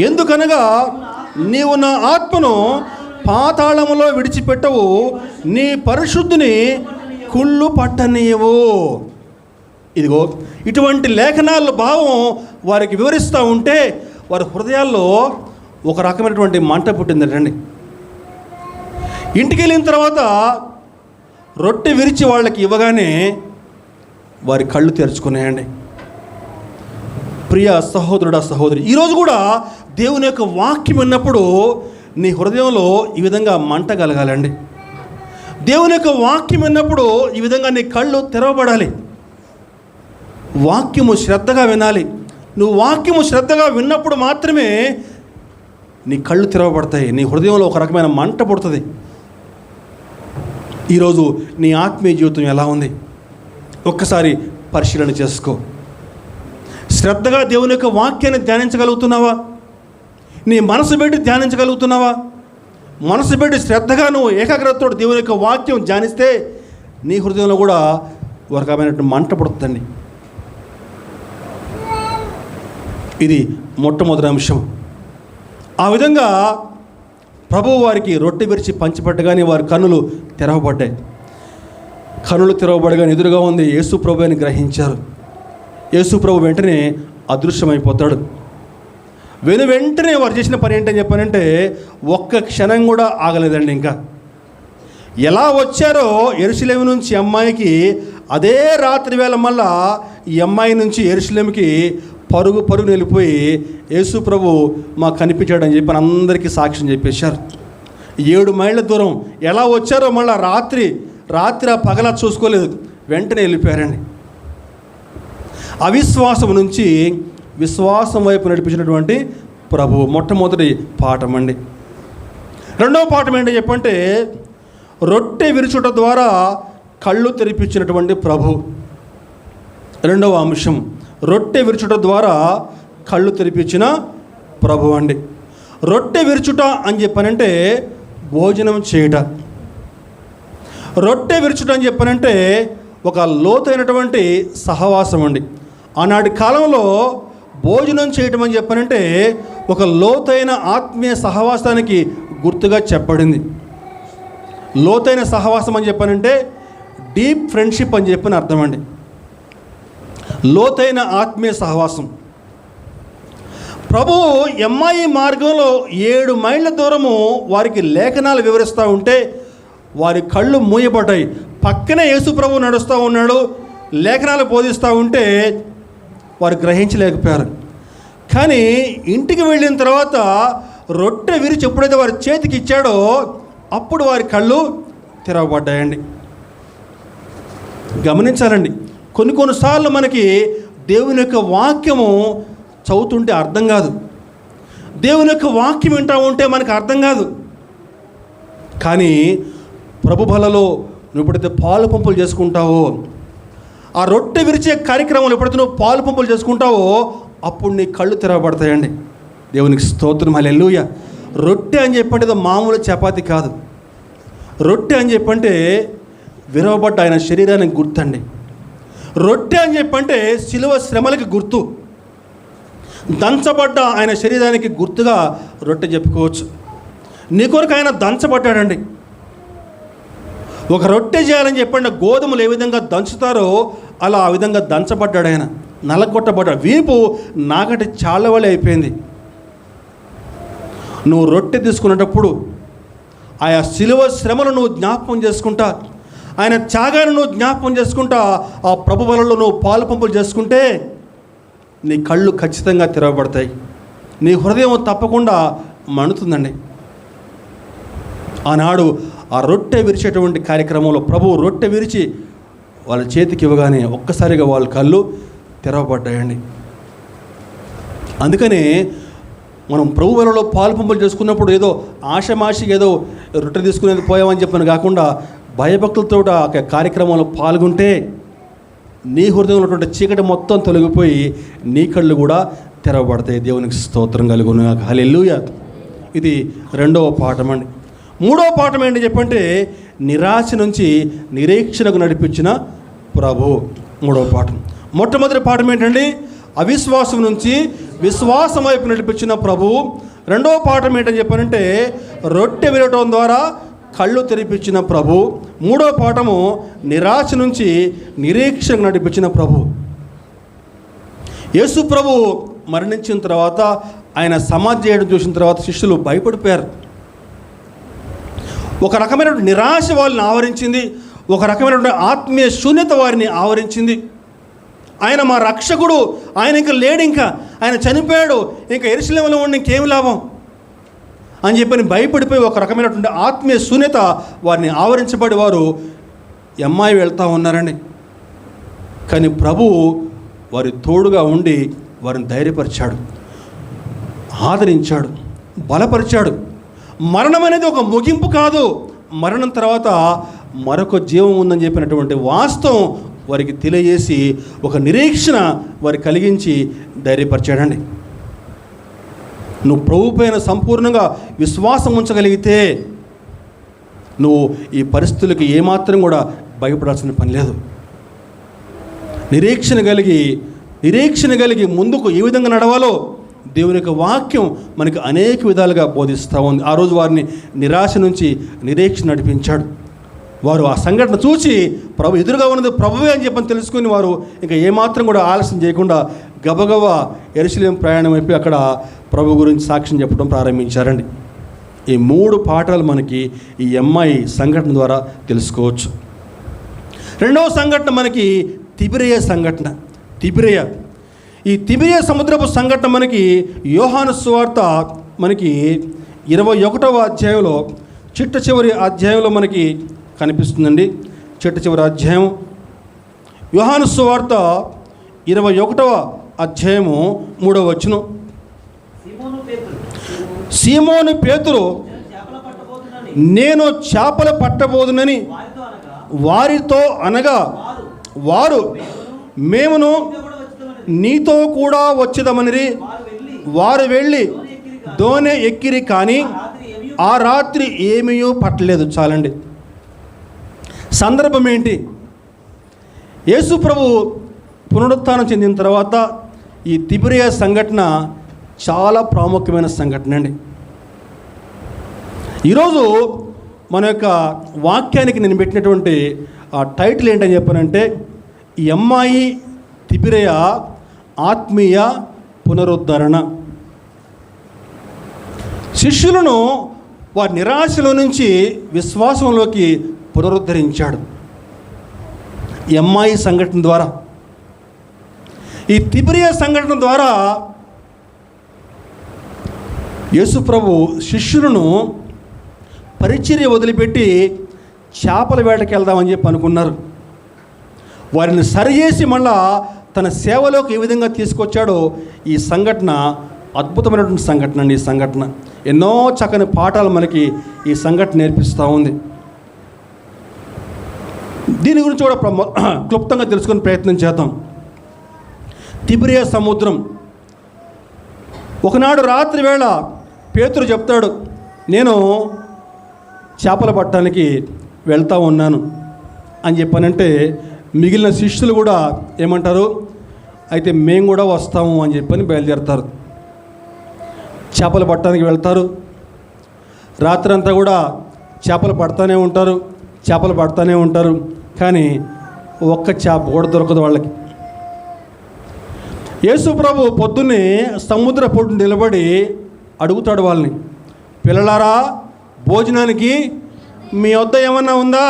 ఎందుకనగా నీవు నా ఆత్మను పాతాళములో విడిచిపెట్టవు, నీ పరిశుద్ధిని కుళ్ళు పట్టనీయవు. ఇదిగో ఇటువంటి లేఖనాల భావం వారికి వివరిస్తూ ఉంటే వారి హృదయాల్లో ఒక రకమైనటువంటి మంట పుట్టిందటండి. ఇంటికి వెళ్ళిన తర్వాత రొట్టె విరిచి వాళ్ళకి ఇవ్వగానే వారి కళ్ళు తెరుచుకున్నాయండి. ప్రియ సహోదరుడా సహోదరి, ఈరోజు కూడా దేవుని యొక్క వాక్యం విన్నప్పుడు నీ హృదయంలో ఈ విధంగా మంట కలగాలండి. దేవుని యొక్క వాక్యం విన్నప్పుడు ఈ విధంగా నీ కళ్ళు తెరవబడాలి. వాక్యము శ్రద్ధగా వినాలి. నువ్వు వాక్యము శ్రద్ధగా విన్నప్పుడు మాత్రమే నీ కళ్ళు తెరవబడతాయి, నీ హృదయంలో ఒక రకమైన మంట పుడుతుంది. ఈరోజు నీ ఆత్మీయ జీవితం ఎలా ఉంది? ఒక్కసారి పరిశీలన చేసుకో. శ్రద్ధగా దేవుని యొక్క వాక్యాన్ని ధ్యానించగలుగుతున్నావా? నీ మనసు పెట్టి ధ్యానించగలుగుతున్నావా? మనసు పెట్టి శ్రద్ధగా నువ్వు ఏకాగ్రతతో దేవుని యొక్క వాక్యం ధ్యానిస్తే నీ హృదయంలో కూడా ఒక రకమైనటువంటి మంట పుడుతుందండి. ఇది మొట్టమొదటి అంశం. ఆ విధంగా ప్రభువు వారికి రొట్టె విరిచి పంచిపెట్టగానే వారి కన్నులు తెరవబడ్డాయి. కన్నులు తెరవబడగానే ఎదురుగా ఉంది యేసు ప్రభు అని గ్రహించారు. యేసు ప్రభు వెంటనే అదృశ్యమైపోతాడు. వెంటనే వారు చేసిన పని ఏంటని చెప్పానంటే ఒక్క క్షణం కూడా ఆగలేదండి. ఇంకా ఎలా వచ్చారో యెరూషలేము నుంచి అమ్మాయికి అదే రాత్రి వేళ మళ్ళా ఈ అమ్మాయి నుంచి యెరూషలేముకి పరుగు వెళ్ళిపోయి యేసు ప్రభు మాకు కనిపించాడని చెప్పి అందరికీ సాక్ష్యం చెప్పేశారు. 7 మైళ్ళ దూరం ఎలా వచ్చారో మళ్ళీ రాత్రి ఆ పగల చూసుకోలేదు, వెంటనే వెళ్ళిపోయారండి. అవిశ్వాసం నుంచి విశ్వాసం వైపు నడిపించినటువంటి ప్రభు మొట్టమొదటి పాఠం అండి. రెండవ పాఠం ఏంటో చెప్పంటే రొట్టె విరుచుట ద్వారా కళ్ళు తెరిపించినటువంటి ప్రభు. రెండవ అంశం రొట్టె విరుచుట ద్వారా కళ్ళు తెరిపించిన ప్రభు అండి. రొట్టె విరుచుట అని చెప్పనంటే భోజనం చేయుట. రొట్టె విరుచుట అని చెప్పనంటే ఒక లోతైనటువంటి సహవాసం అండి. ఆనాటి కాలంలో భోజనం చేయటం అని చెప్పనంటే ఒక లోతైన ఆత్మీయ సహవాసానికి గుర్తుగా చెప్పబడింది. లోతైన సహవాసం అని చెప్పనంటే డీప్ ఫ్రెండ్షిప్ అని చెప్పని అర్థం అండి. లోతైన ఆత్మీయ సహవాసం. ప్రభు ఎమ్మాయి మార్గంలో 7 మైళ్ళ దూరము వారికి లేఖనాలు వివరిస్తూ ఉంటే వారి కళ్ళు మూయబడ్డాయి. పక్కనే యేసు ప్రభు నడుస్తూ ఉన్నాడు, లేఖనాలు బోధిస్తూ ఉంటే వారు గ్రహించలేకపోయారు. కానీ ఇంటికి వెళ్ళిన తర్వాత రొట్టె విరిచి ఎప్పుడైతే వారి చేతికి ఇచ్చాడో అప్పుడు వారి కళ్ళు తెరవబడ్డాయండి. గమనించాలండి, కొన్నిసార్లు మనకి దేవుని యొక్క వాక్యము చదువుతుంటే అర్థం కాదు, దేవుని యొక్క వాక్యం వింటూ ఉంటే మనకు అర్థం కాదు. కానీ ప్రభు బలలో నువ్వు ఎప్పుడైతే పాలు పంపులు చేసుకుంటావో, ఆ రొట్టె విరిచే కార్యక్రమంలో ఎప్పుడైతే నువ్వు పాలు పంపులు చేసుకుంటావో అప్పుడు నీ కళ్ళు తెరవబడతాయండి. దేవునికి స్తోత్రం, హల్లెలూయా. రొట్టె అని చెప్పంటే మామూలు చపాతి కాదు. రొట్టె అని చెప్పంటే విరవబడ్డ ఆయన శరీరానికి గుర్తండి. రొట్టె అని చెప్పంటే శిలువ శ్రమలకి గుర్తు. దంచబడ్డ ఆయన శరీరానికి గుర్తుగా రొట్టె చెప్పుకోవచ్చు. నీ కొరకు ఆయన దంచబడ్డాడండి. ఒక రొట్టె చేయాలని చెప్పండి, గోధుమలు ఏ విధంగా దంచుతారో అలా ఆ విధంగా దంచబడ్డాడు ఆయన, నలగొట్టబడ్డాడు. వీపు నాగటి చాళ్ళవలే అయిపోయింది. నువ్వు రొట్టె తీసుకునేటప్పుడు ఆయా శిలువ శ్రమలు నువ్వు జ్ఞాపకం చేసుకుంటా, ఆయన త్యాగాన్ని నువ్వు జ్ఞాపకం చేసుకుంటా, ఆ ప్రభు బలలో నువ్వు పాలు పంపులు చేసుకుంటే నీ కళ్ళు ఖచ్చితంగా తెరవబడతాయి. నీ హృదయం తప్పకుండా మండుతుందండి. ఆనాడు ఆ రొట్టె విరిచేటువంటి కార్యక్రమంలో ప్రభువు రొట్టె విరిచి వాళ్ళ చేతికి ఇవ్వగానే ఒక్కసారిగా వాళ్ళ కళ్ళు తెరవబడ్డాయండి. అందుకనే మనం ప్రభు బలలో పాలు పంపులు చేసుకున్నప్పుడు ఏదో ఆషమాషిగా ఏదో రొట్టె తీసుకునేది పోయామని చెప్పని కాకుండా భయభక్తులతో ఆ కార్యక్రమంలో పాల్గొంటే నీ హృదయంలో ఉన్నటువంటి చీకటి మొత్తం తొలగిపోయి నీ కళ్ళు కూడా తెరవబడతాయి. దేవునికి స్తోత్రం కలుగును గాక, హల్లెలూయా. ఇది రెండవ పాఠం అండి. మూడవ పాఠం ఏంటి చెప్పంటే నిరాశ నుంచి నిరీక్షణకు నడిపించిన ప్రభు. మూడవ పాఠం. మొట్టమొదటి పాఠం ఏంటండి? అవిశ్వాసం నుంచి విశ్వాసం వైపు నడిపించిన ప్రభు. రెండవ పాఠం ఏంటని చెప్పానంటే రొట్టె విరవటం ద్వారా కళ్ళు తెరిపించిన ప్రభు. మూడవ పాఠము నిరాశ నుంచి నిరీక్షణకు నడిపించిన ప్రభు. యేసు ప్రభు మరణించిన తర్వాత ఆయన సమాధి చేయడం చూసిన తర్వాత శిష్యులు భయపడిపోయారు. ఒక రకమైనటువంటి నిరాశ వాళ్ళని ఆవరించింది, ఒక రకమైనటువంటి ఆత్మీయ శూన్యత వారిని ఆవరించింది. ఆయన మా రక్షకుడు, ఆయన ఇంకా లేడు, ఇంకా ఆయన చనిపోయాడు, ఇంకా యెరూషలేములో ఉండి ఇంకేమి లాభం అని చెప్పని భయపడిపోయి ఒక రకమైనటువంటి ఆత్మీయ శూన్యత వారిని ఆవరించబడి వారు ఎమ్మాయి వెళ్తూ ఉన్నారండి. కానీ ప్రభువు వారి తోడుగా ఉండి వారిని ధైర్యపరిచాడు, ఆదరించాడు, బలపరిచాడు. మరణం అనేది ఒక ముగింపు కాదు, మరణం తర్వాత మరొక జీవం ఉందని చెప్పినటువంటి వాస్తవం వారికి తెలియజేసి ఒక నిరీక్షణ వారికి కలిగించి ధైర్యపరిచాడండి. నువ్వు ప్రభు పైన సంపూర్ణంగా విశ్వాసం ఉంచగలిగితే నువ్వు ఈ పరిస్థితులకి ఏమాత్రం కూడా భయపడాల్సిన పని లేదు. నిరీక్షణ కలిగి ముందుకు ఏ విధంగా నడవాలో దేవుని యొక్క వాక్యం మనకు అనేక విధాలుగా బోధిస్తూ ఉంది. ఆ రోజు వారిని నిరాశ నుంచి నిరీక్షణ నడిపించాడు. వారు ఆ సంఘటన చూసి ప్రభు ఎదురుగా ఉన్నది ప్రభువే అని చెప్పని తెలుసుకుని వారు ఇంకా ఏమాత్రం కూడా ఆలస్యం చేయకుండా గబగబా యెరూషలేము ప్రయాణం అయిపోయి అక్కడ ప్రభు గురించి సాక్ష్యం చెప్పడం ప్రారంభించారండి. ఈ 3 పాఠాలు మనకి ఈ ఎమ్మాయి సంఘటన ద్వారా తెలుసుకోవచ్చు. రెండవ సంఘటన మనకి తిబిరియా సంఘటన. ఈ తిబిరియా సముద్రపు సంఘటన మనకి యోహాను సువార్త మనకి 21వ అధ్యాయంలో చిట్ట చివరి అధ్యాయంలో మనకి కనిపిస్తుందండి. చిట్ట చివరి అధ్యాయం యోహాను సువార్త 21వ అధ్యాయము 3వ వచనం. సీమోను పేతురు నేను చేపలు పట్టబోదునని వారితో అనగా వారు మేమును నీతో కూడా వచ్చేదమని వారు వెళ్ళి దోణి ఎక్కిరి, కానీ ఆ రాత్రి ఏమీ పట్టలేదు. చాలండి. సందర్భం ఏంటి? యేసు ప్రభు పునరుత్థానం చెందిన తర్వాత ఈ తిబిరియా సంఘటన చాలా ప్రాముఖ్యమైన సంఘటన అండి. ఈరోజు మన యొక్క వాక్యానికి నేను పెట్టినటువంటి ఆ టైటిల్ ఏంటని చెప్పానంటే, ఈ అమ్మాయి తిబిరియా ఆత్మీయ పునరుద్ధరణ. శిష్యులను వారి నిరాశలో నుంచి విశ్వాసంలోకి పునరుద్ధరించాడు ఈ అమ్మాయి సంఘటన ద్వారా. ఈ తిబిరియా సంఘటన ద్వారా యేసు ప్రభు శిష్యులను పరిచర్య వదిలిపెట్టి చేపల వేటకి వెళ్దామని చెప్పి అనుకున్నారు. వారిని సరిచేసి మళ్ళా తన సేవలోకి ఏ విధంగా తీసుకొచ్చాడో ఈ సంఘటన అద్భుతమైనటువంటి సంఘటన అండి. ఈ సంఘటన ఎన్నో చక్కని పాఠాలు మనకి ఈ సంఘటన నేర్పిస్తూ ఉంది. దీని గురించి కూడా క్లుప్తంగా తెలుసుకునే ప్రయత్నం చేద్దాం. తిబిరియా సముద్రం. ఒకనాడు రాత్రి వేళ పేతురు చెప్తాడు, నేను చేపలు పట్టడానికి వెళ్తూ ఉన్నాను అని చెప్పానంటే మిగిలిన శిష్యులు కూడా ఏమంటారు, అయితే మేము కూడా వస్తాము అని చెప్పని బయలుదేరుతారు. చేపలు పట్టడానికి వెళ్తారు. రాత్రంతా కూడా చేపలు పడుతూనే ఉంటారు. కానీ ఒక్క చేప కూడా దొరకదు వాళ్ళకి. యేసు ప్రభు పొద్దున్నే సముద్ర పొడ్డు నిలబడి అడుగుతాడు వాళ్ళని, పిల్లలారా భోజనానికి మీ వద్ద ఏమన్నా ఉందా?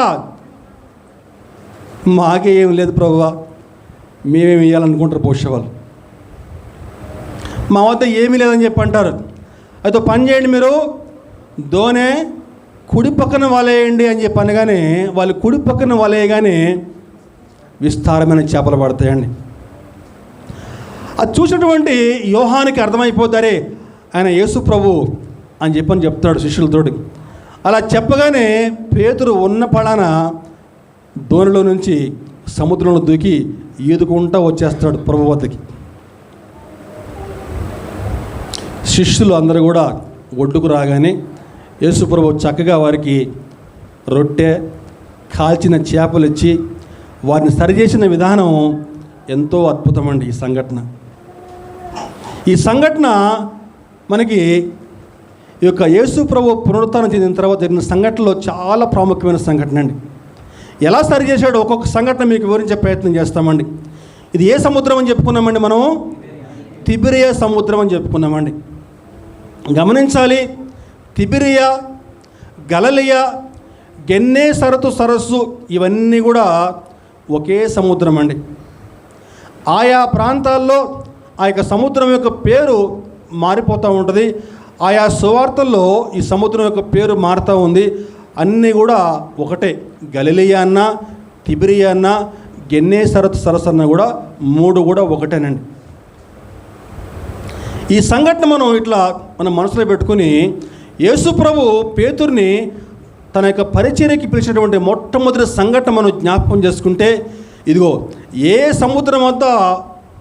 మాకే ఏం లేదు ప్రభువా, మేమేమి ఇవ్వాలనుకుంటారు పోషేవాళ్ళు. మా వద్ద ఏమీ లేదని చెప్పి అంటారు. అయితే పని చేయండి, మీరు దోణి కుడి పక్కన వలేయండి అని చెప్పి అనగానే వాళ్ళు కుడి పక్కన వలేయగానే విస్తారమైన చేపలు పడతాయండి. అది చూసినటువంటి యోహానికి అర్థమైపోతారే ఆయన యేసు ప్రభు అని చెప్పని చెప్తాడు శిష్యులతోటి. అలా చెప్పగానే పేతురు ఉన్న పడాన దోణిలో నుంచి సముద్రంలో దూకి ఈదుకుంటూ వచ్చేస్తాడు ప్రభు వద్దకి. శిష్యులు అందరూ కూడా ఒడ్డుకు రాగానే యేసు ప్రభు చక్కగా వారికి రొట్టె, కాల్చిన చేపలు ఇచ్చి వారిని సరిచేసిన విధానం ఎంతో అద్భుతమండి. ఈ సంఘటన మనకి ఈ యొక్క యేసు ప్రభు పునరుత్థానం చెందిన తర్వాత జరిగిన సంఘటనలో చాలా ప్రాముఖ్యమైన సంఘటన అండి. ఎలా సరిచేశాడో ఒక్కొక్క సంఘటన మీకు వివరించే ప్రయత్నం చేస్తామండి. ఇది ఏ సముద్రం అని చెప్పుకున్నామండి? మనం తిబిరియా సముద్రం అని చెప్పుకున్నామండి. గమనించాలి, తిబిరియా, గలిలయ, గెన్నేసరతు సరస్సు ఇవన్నీ కూడా ఒకే సముద్రం అండి. ఆయా ప్రాంతాల్లో ఆ యొక్క సముద్రం యొక్క పేరు మారిపోతూ ఉంటుంది. ఆయా సువార్తల్లో ఈ సముద్రం యొక్క పేరు మారుతూ ఉంది. అన్నీ కూడా ఒకటే, గలిలయ అన్న, తిబిరియా అన్న, గెన్నేసరతు సరస్సు అన్న కూడా మూడు కూడా ఒకటేనండి. ఈ సంఘటన మనం మనసులో పెట్టుకుని యేసు ప్రభు పేతుర్ని తన యొక్క పరిచర్యకి పిలిచినటువంటి మొట్టమొదటి సంఘటన మనం జ్ఞాపకం చేసుకుంటే, ఇదిగో ఏ సముద్రం వద్ద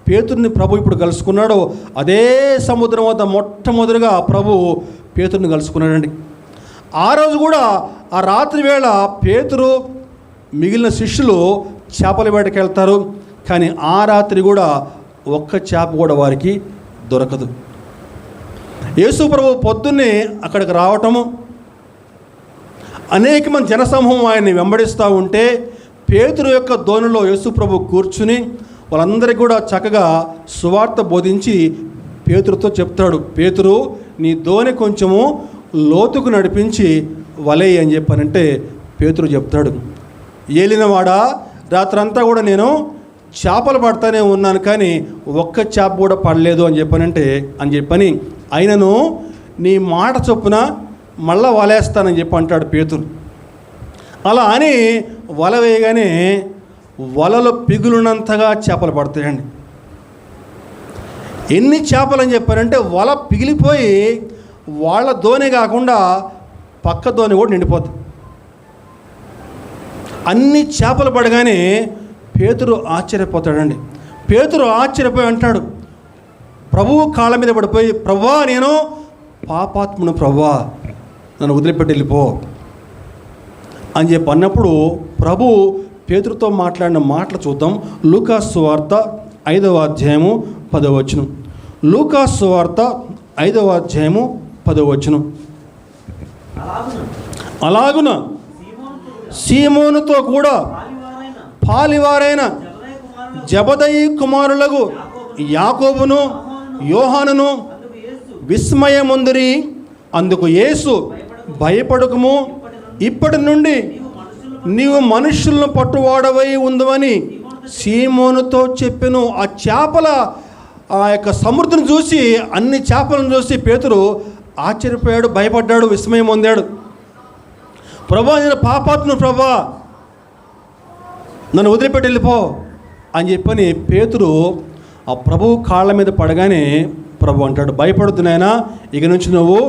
పేతుర్ని ప్రభు ఇప్పుడు కలుసుకున్నాడో అదే సముద్రం వద్ద మొట్టమొదటిగా ప్రభు పేతుర్ని కలుసుకున్నాడండి. ఆ రోజు కూడా ఆ రాత్రి వేళ పేతురు మిగిలిన శిష్యులు చేపల వేటకి వెళ్తారు. కానీ ఆ రాత్రి కూడా ఒక్క చేప కూడా వారికి దొరకదు. యేసు ప్రభు పొద్దున్నే అక్కడికి రావటము, అనేక మంది జనసమూహం ఆయన్ని వెంబడిస్తూ ఉంటే పేతురు యొక్క దోణిలో యేసు ప్రభు కూర్చుని వాళ్ళందరికీ కూడా చక్కగా సువార్త బోధించి పేతురుతో చెప్తాడు, పేతురు నీ దోణి కొంచెము లోతుకు నడిపించి వలేయి అని చెప్పానంటే పేతురు చెప్తాడు, ఏలినవాడా రాత్రంతా కూడా నేను చేపలు పడతానే ఉన్నాను కానీ ఒక్క చేప కూడా పడలేదు అని చెప్పని అయినను నీ మాట చొప్పున మళ్ళా వలేస్తానని చెప్పి అంటాడు పేతురు. అలా అని వల వేయగానే వలలో పిగులునంతగా చేపలు పడతాయండి. ఎన్ని చేపలు అని చెప్పారంటే వల పిగిలిపోయి వాళ్ళ దోణి కాకుండా పక్క దోణి కూడా నిండిపోద్ది. అన్ని చేపలు పడగానే పేతురు ఆశ్చర్యపోతాడండి. పేతురు ఆశ్చర్యపోయి అంటాడు, ప్రభువు కాళ్ళ మీద పడిపోయి, ప్రభువా నేను పాపాత్మును, ప్రభువా నన్ను వదిలిపెట్టి వెళ్ళిపో అని చెప్పి అన్నప్పుడు ప్రభు పేతురుతో మాట్లాడిన మాటలు చూద్దాం. లూకాసు సువార్త 5వ అధ్యాయము 10వ వచనం. లూకాసు సువార్త 5వ అధ్యాయము 10వ వచనం. అలాగున సీమోనుతో కూడా పాలివారైన జబదయి కుమారులకు యాకోబును యోహానును విస్మయముందిరి. అందుకు యేసు, భయపడకుము, ఇప్పటి నుండి నీవు మనుషులను పట్టువాడవై ఉందని సీమోనుతో చెప్పెను. ఆ చేపల ఆ యొక్క సముద్రం చూసి, అన్ని చేపలను చూసి పేతురు ఆశ్చర్యపోయాడు, భయపడ్డాడు, విస్మయం పొందాడు. ప్రభా నేను పాపాత్మును, ప్రభా నన్ను వదిలిపెట్టి వెళ్ళిపో అని చెప్పని పేతురు ఆ ప్రభువు కాళ్ళ మీద పడగానే ప్రభు అంటాడు, భయపడొద్దు నాయనా, ఇక నుంచి నువ్వు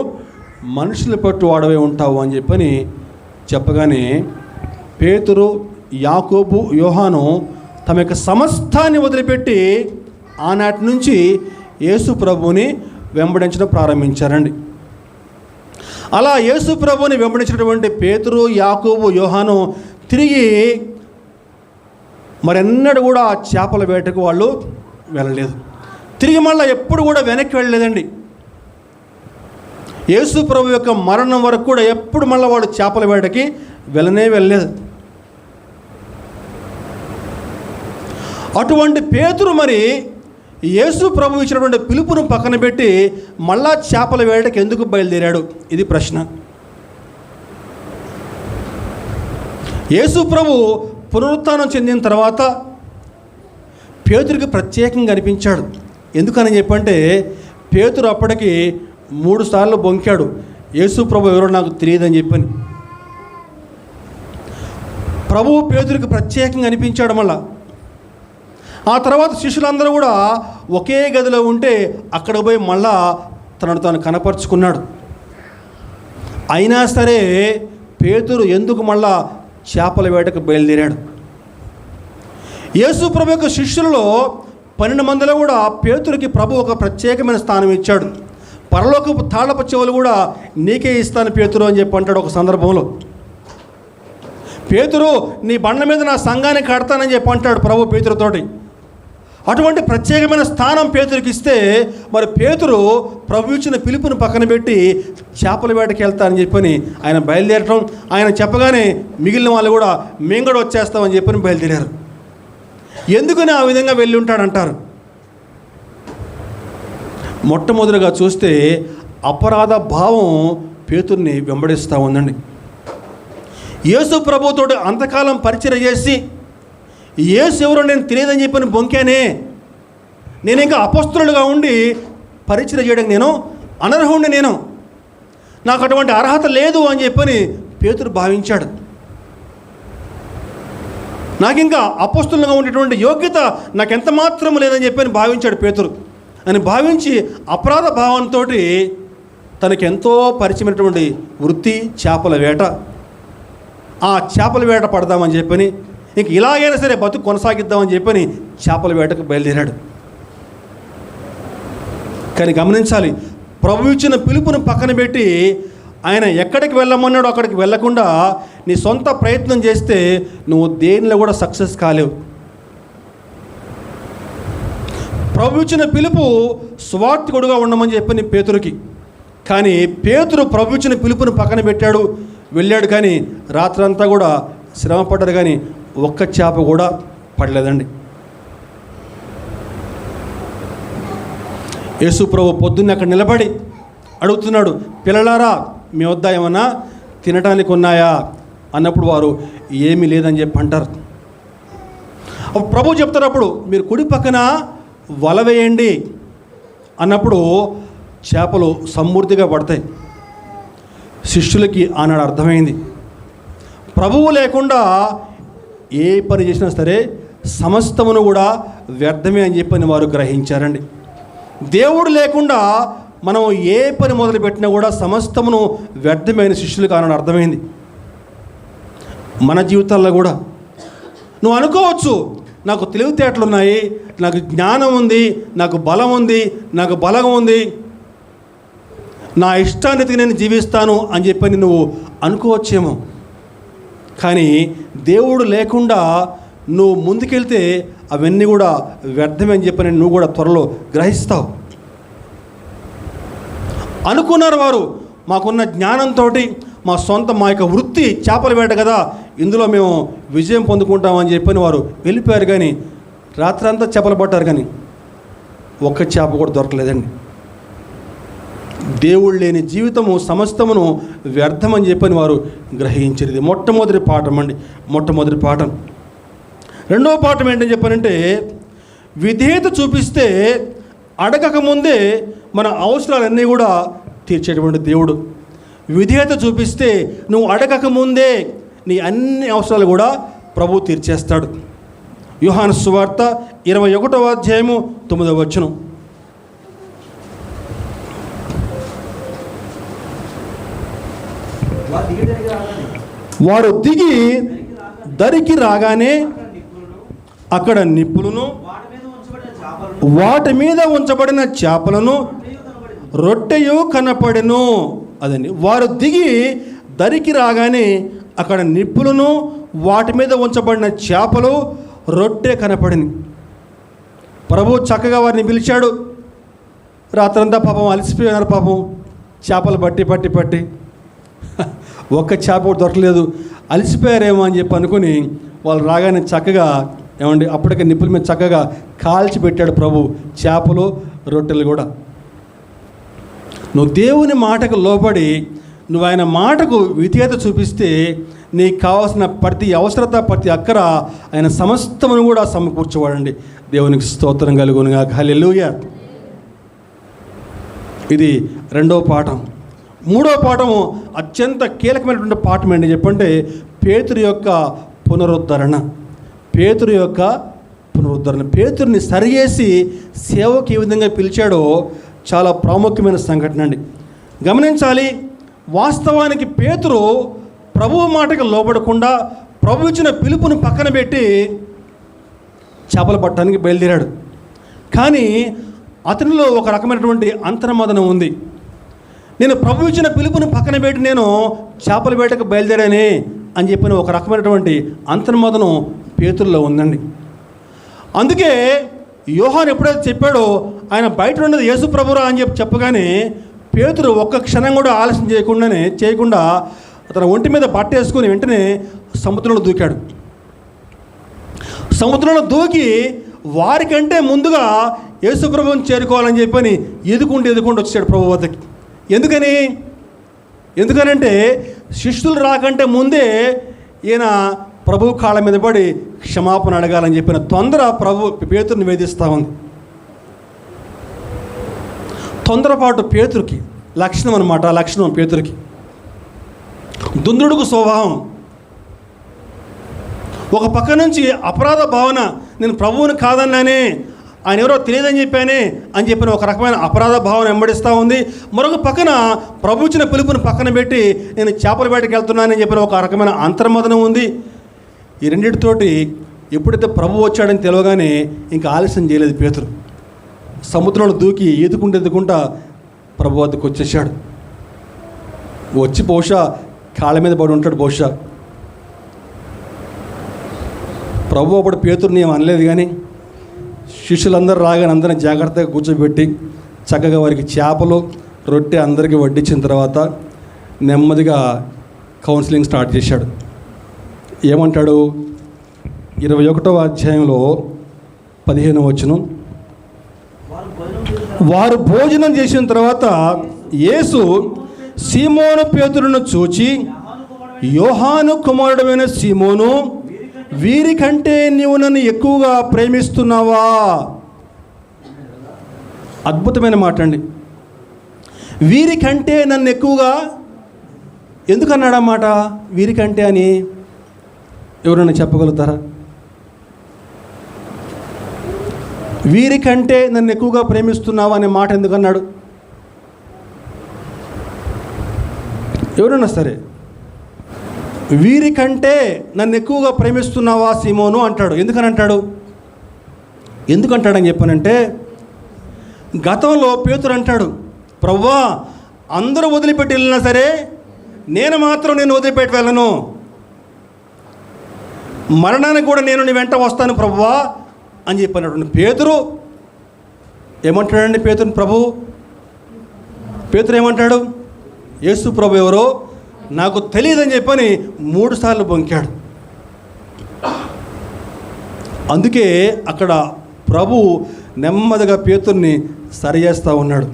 మనుషులు పట్టు వాడవే ఉంటావు అని చెప్పని చెప్పగానే పేతురు, యాకోబు, యోహాను తమ యొక్క సమస్తాన్ని వదిలిపెట్టి ఆనాటి నుంచి యేసు ప్రభువుని వెంబడించడం ప్రారంభించారండి. అలా యేసు ప్రభువుని వెంబడించినటువంటి పేతురు, యాకోబు, యోహాను తిరిగి మరెన్నడూ కూడా ఆ చేపల వేటకు వాళ్ళు వెళ్ళలేదు. తిరిగి మళ్ళీ ఎప్పుడు కూడా వెనక్కి వెళ్ళలేదండి. యేసు ప్రభు యొక్క మరణం వరకు కూడా ఎప్పుడు మళ్ళీ వాడు చేపల వేటకి వెళ్ళలేదు. అటువంటి పేతురు మరి యేసు ప్రభు ఇచ్చినటువంటి పిలుపును పక్కన పెట్టి మళ్ళా చేపల వేటకి ఎందుకు బయలుదేరాడు? ఇది ప్రశ్న. యేసు ప్రభు పునరుత్థానం చెందిన తర్వాత పేతురికి ప్రత్యేకంగా అనిపించాడు. ఎందుకని చెప్పంటే పేతురు అప్పటికి 3 సార్లు బొంకాడు, యేసు ప్రభు ఎవరో నాకు తెలియదని చెప్పని. ప్రభువు పేతురికి ప్రత్యేకంగా అనిపించాడు. మళ్ళా ఆ తర్వాత శిష్యులందరూ కూడా ఒకే గదిలో ఉంటే అక్కడ పోయి మళ్ళా తనను తాను కనపరుచుకున్నాడు. అయినా సరే పేతురు ఎందుకు మళ్ళా చేపల వేటకు బయలుదేరాడు? యేసు ప్రభు యొక్క శిష్యులలో 12 మందిలో కూడా పేతురికి ప్రభు ఒక ప్రత్యేకమైన స్థానం ఇచ్చాడు. పరలోకపు తాళపు చెవులు కూడా నీకే ఇస్తాను పేతురు అని చెప్పి అంటాడు ఒక సందర్భంలో. పేతురు నీ బండ మీద నా సంఘాన్ని కడతానని చెప్పి అంటాడు ప్రభు పేతురుతోటి. అటువంటి ప్రత్యేకమైన స్థానం పేతురికి ఇస్తే మరి పేతురు ప్రభు ఇచ్చిన పిలుపుని పక్కన పెట్టి చేపల వేటకి వెళ్తానని చెప్పని ఆయన బయలుదేరటం, ఆయన చెప్పగానే మిగిలిన వాళ్ళు కూడా మేము కూడా వచ్చేస్తామని చెప్పని బయలుదేరారు. ఎందుకని ఆ విధంగా వెళ్ళి ఉంటాడంటారు? మొట్టమొదటిగా చూస్తే అపరాధ భావం పేతుర్ని వెంబడిస్తూ ఉందండి. యేసు ప్రభుతోటి అంతకాలం పరిచయం చేసి యేసు ఎవరో నేను తెలియదని చెప్పని బొంకానే, నేను ఇంకా అపొస్తలుడుగా ఉండి పరిచయం చేయడానికి నేను అనర్హుడిని, నేను నాకు అటువంటి అర్హత లేదు అని చెప్పని పేతురు భావించాడు. నాకు ఇంకా అపొస్తలుగా ఉండేటువంటి యోగ్యత నాకెంత మాత్రం లేదని చెప్పని భావించాడు పేతురు. అని భావించి అపరాధ భావంతో తనకెంతో పరిచయమైనటువంటి వృత్తి చేపల వేట, ఆ చేపల వేట పడదామని చెప్పని, ఇంక ఇలాగైనా సరే బతుకు కొనసాగిద్దామని చెప్పని చేపల వేటకు బయలుదేరాడు. కానీ గమనించాలి, ప్రభు ఇచ్చిన పిలుపును పక్కన పెట్టి ఆయన ఎక్కడికి వెళ్ళమన్నాడో అక్కడికి వెళ్ళకుండా నీ సొంత ప్రయత్నం చేస్తే నువ్వు దేనిలో కూడా సక్సెస్ కాలేవు. ప్రభు ఇచ్చిన పిలుపు స్వార్థకుడుగా ఉండమని చెప్పని పేతురుకి. కానీ పేతురు ప్రభు ఇచ్చిన పిలుపును పక్కన పెట్టాడు, వెళ్ళాడు. కానీ రాత్రంతా కూడా శ్రమ పడ్డాడు, కానీ ఒక్క చేప కూడా పడలేదండి. యేసు ప్రభు పొద్దున్నే అక్కడ నిలబడి అడుగుతున్నాడు, పిల్లలారా మీ వద్ద ఏమన్నా తినడానికి ఉన్నాయా అన్నప్పుడు వారు ఏమీ లేదని చెప్పి అంటారు. ప్రభు చెప్తారు, అప్పుడు మీరు కుడి పక్కన వల వేయండి అన్నప్పుడు చేపలు సమృద్ధిగా పడతాయి. శిష్యులకి ఆనాడు అర్థమైంది, ప్రభువు లేకుండా ఏ పని చేసినా సరే సమస్తమును కూడా వ్యర్థమే అని చెప్పని వారు గ్రహించారండి. దేవుడు లేకుండా మనం ఏ పని మొదలుపెట్టినా కూడా సమస్తమును వ్యర్థమైన శిష్యులు కానని అర్థమైంది. మన జీవితాల్లో కూడా నువ్వు అనుకోవచ్చు, నాకు తెలివితేటలు ఉన్నాయి, నాకు జ్ఞానం ఉంది, నాకు బలం ఉంది, నాకు బలం ఉంది, నా ఇష్టానికి నేను జీవిస్తాను అని చెప్పని నువ్వు అనుకోవచ్చేమో. కానీ దేవుడు లేకుండా నువ్వు ముందుకెళ్తే అవన్నీ కూడా వ్యర్థమని చెప్పని నువ్వు కూడా త్వరలో గ్రహిస్తావు. అనుకున్నారు వారు, మాకున్న జ్ఞానంతో మా యొక్క వృత్తి చేపల వేట కదా, ఇందులో మేము విజయం పొందుకుంటామని చెప్పని వారు వెళ్ళిపోయారు. కానీ రాత్రంతా చేపలు పట్టారు, కానీ ఒక్క చేప కూడా దొరకలేదండి. దేవుడు లేని జీవితము సమస్తమును వ్యర్థమని చెప్పని వారు గ్రహించారు. ఇది మొట్టమొదటి పాఠం అండి, మొట్టమొదటి పాఠం. రెండవ పాఠం ఏంటని చెప్పానంటే, విధేయత చూపిస్తే అడగకముందే మన అవసరాలన్నీ కూడా తీర్చేటువంటి దేవుడు. విధేయత చూపిస్తే నువ్వు అడగకముందే నీ అన్ని అవసరాలు కూడా ప్రభువు తీర్చేస్తాడు. యోహాను సువార్త 21వ అధ్యాయము 9వ వచనం. వారు దిగి దరికి రాగానే అక్కడ నిప్పులను, వాటి మీద ఉంచబడిన చేపలను, రొట్టెయు కనపడెను. అదండి, వారు దిగి దరికి రాగానే అక్కడ నిప్పులను, వాటి మీద ఉంచబడిన చేపలు, రొట్టె కనపడింది. ప్రభు చక్కగా వారిని పిలిచాడు. రాత్రంతా పాపం అలసిపోయినారు, పాపం చేపలు పట్టి ఒక్క చేప కూడా దొరకలేదు. అలసిపోయారేమో అని చెప్పి అనుకుని వాళ్ళు రాగానే చక్కగా అప్పటికే నిప్పుల మీద చక్కగా కాల్చి పెట్టాడు ప్రభు చేపలు, రొట్టెలు కూడా. నువ్వు దేవుని మాటకు లోబడి నువ్వు ఆయన మాటకు విధేయత చూపిస్తే నీకు కావాల్సిన ప్రతి అవసరత, ప్రతి అక్కర ఆయన సమస్తమును కూడా సమకూర్చవాడండి. దేవునికి స్తోత్రం కలుగునుగా. హల్లెలూయా. ఇది రెండవ పాఠం. మూడవ పాఠము అత్యంత కీలకమైనటువంటి పాఠం ఏంటి చెప్పంటే, పేతురు యొక్క పునరుద్ధరణ. పేతురు యొక్క పునరుద్ధరణ. పేతురుని సరిచేసి సేవకు ఏ విధంగా పిలిచాడో చాలా ప్రాముఖ్యమైన సంఘటన అండి. గమనించాలి. వాస్తవానికి పేతురు ప్రభువు మాటకు లోబడకుండా ప్రభు ఇచ్చిన పిలుపును పక్కన పెట్టి చేపలు పట్టడానికి బయలుదేరాడు. కానీ అతనిలో ఒక రకమైనటువంటి అంతర్మదనం ఉంది. నేను ప్రభు ఇచ్చిన పిలుపును పక్కన పెట్టి నేను చేపల వేటకు బయలుదేరానే అని చెప్పిన ఒక రకమైనటువంటి అంతర్మదనం పేతురులో ఉందండి. అందుకే యోహాను ఎప్పుడైతే చెప్పాడో ఆయన బయట ఉన్నది యేసు ప్రభురా అని చెప్పగానే పేతురు ఒక్క క్షణం కూడా ఆలస్యం చేయకుండా అతను ఒంటి మీద బట్ట వేసుకుని వెంటనే సముద్రంలో దూకాడు. సముద్రంలో దూకి వారికంటే ముందుగా యేసు ప్రభువుని చేరుకోవాలని చెప్పని ఎదుకుంటూ వచ్చాడు ప్రభు వద్దకి. ఎందుకనంటే శిష్యులు రాకంటే ముందే ఈయన ప్రభు కాళ్ళ మీద పడి క్షమాపణ అడగాలని చెప్పిన తొందర ప్రభు పేతురుని వేధిస్తూ ఉంది. తొందరపాటు పేతురుకి లక్షణం అనమాట. లక్షణం పేతురుకి దుందుడుకు స్వభావం. ఒక పక్క నుంచి అపరాధ భావన, నేను ప్రభువుని కాదన్నానే, ఆయన ఎవరో తెలియదని చెప్పానే అని చెప్పిన ఒక రకమైన అపరాధ భావన వెంబడిస్తూ ఉంది. మరొక పక్కన ప్రభు ఇచ్చిన పిలుపుని పక్కన పెట్టి నేను చేపల వేటకి వెళ్తున్నానని చెప్పిన ఒక రకమైన అంతర్మదనం ఉంది. ఈ రెండింటితోటి ఎప్పుడైతే ప్రభు వచ్చాడని తెలియగానే ఇంకా ఆలస్యం చేయలేదు పేతురు. సముద్రంలో దూకి ఎదుకుంటా ప్రభు వద్దకు వచ్చేసాడు. వచ్చి బహుశా కాళ్ళ మీద పడి ఉంటాడు. బహుశా ప్రభు అప్పుడు పేతురుని ఏం అనలేదు. కానీ శిష్యులందరూ రాగానే అందరిని జాగ్రత్తగా కూర్చోబెట్టి చక్కగా వారికి చేపలు, రొట్టె అందరికీ వడ్డించిన తర్వాత నెమ్మదిగా కౌన్సిలింగ్ స్టార్ట్ చేశాడు. ఏమంటాడు? 21వ అధ్యాయంలో 15వ వచనం. వారు భోజనం చేసిన తర్వాత యేసు సీమోను పేతురును చూచి, యోహాను కుమారుడైన సీమోను, వీరికంటే నీవు నన్ను ఎక్కువగా ప్రేమిస్తున్నావా? అద్భుతమైన మాట అండి. వీరికంటే నన్ను ఎక్కువగా ఎందుకన్నాడు అన్నమాట? వీరికంటే అని ఎవరైనా చెప్పగలుగుతారా? వీరికంటే నన్ను ఎక్కువగా ప్రేమిస్తున్నావా అనే మాట ఎందుకన్నాడు? ఎవరైనా సరే, వీరికంటే నన్ను ఎక్కువగా ప్రేమిస్తున్నావా సీమోను అంటాడు. ఎందుకంటాడని చెప్పానంటే, గతంలో పేతురు అంటాడు, ప్రభువా అందరూ వదిలిపెట్టి వెళ్ళినా సరే నేను మాత్రం వదిలిపెట్టి వెళ్ళను, మరణానికి కూడా నేను నీ వెంట వస్తాను ప్రభువా అని చెప్పినటువంటి పేతురు ఏమంటాడండి? పేతురు ఏమంటాడు? యేసు ప్రభు ఎవరో నాకు తెలియదని చెప్పని 3 సార్లు బొంకాడు. అందుకే అక్కడ ప్రభు నెమ్మదిగా పేతుర్ని సరి చేస్తూ ఉన్నాడు.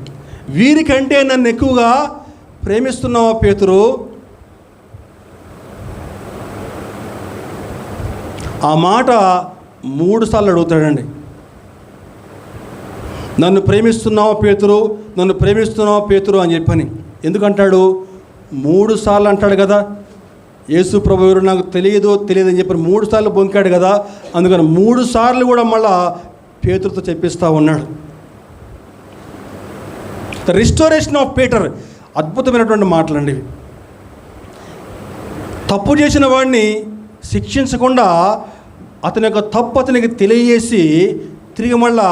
వీరికంటే నన్ను ఎక్కువగా ప్రేమిస్తున్నావా పేతురు? ఆ మాట 3 సార్లు అడుగుతాడండి. నన్ను ప్రేమిస్తున్నావా పేతురు అని చెప్పని. ఎందుకంటాడు? 3 సార్లు అంటాడు కదా, యేసు ప్రభు ఎవరు నాకు తెలియదని చెప్పి 3 సార్లు బొంకాడు కదా, అందుకని 3 సార్లు కూడా మళ్ళా పేతురుతో చెప్పిస్తూ ఉన్నాడు. ద రిస్టోరేషన్ ఆఫ్ పీటర్, అద్భుతమైనటువంటి మాటలండి. తప్పు చేసిన వాడిని శిక్షించకుండా అతని యొక్క తప్పు అతనికి తెలియజేసి తిరిగి మళ్ళా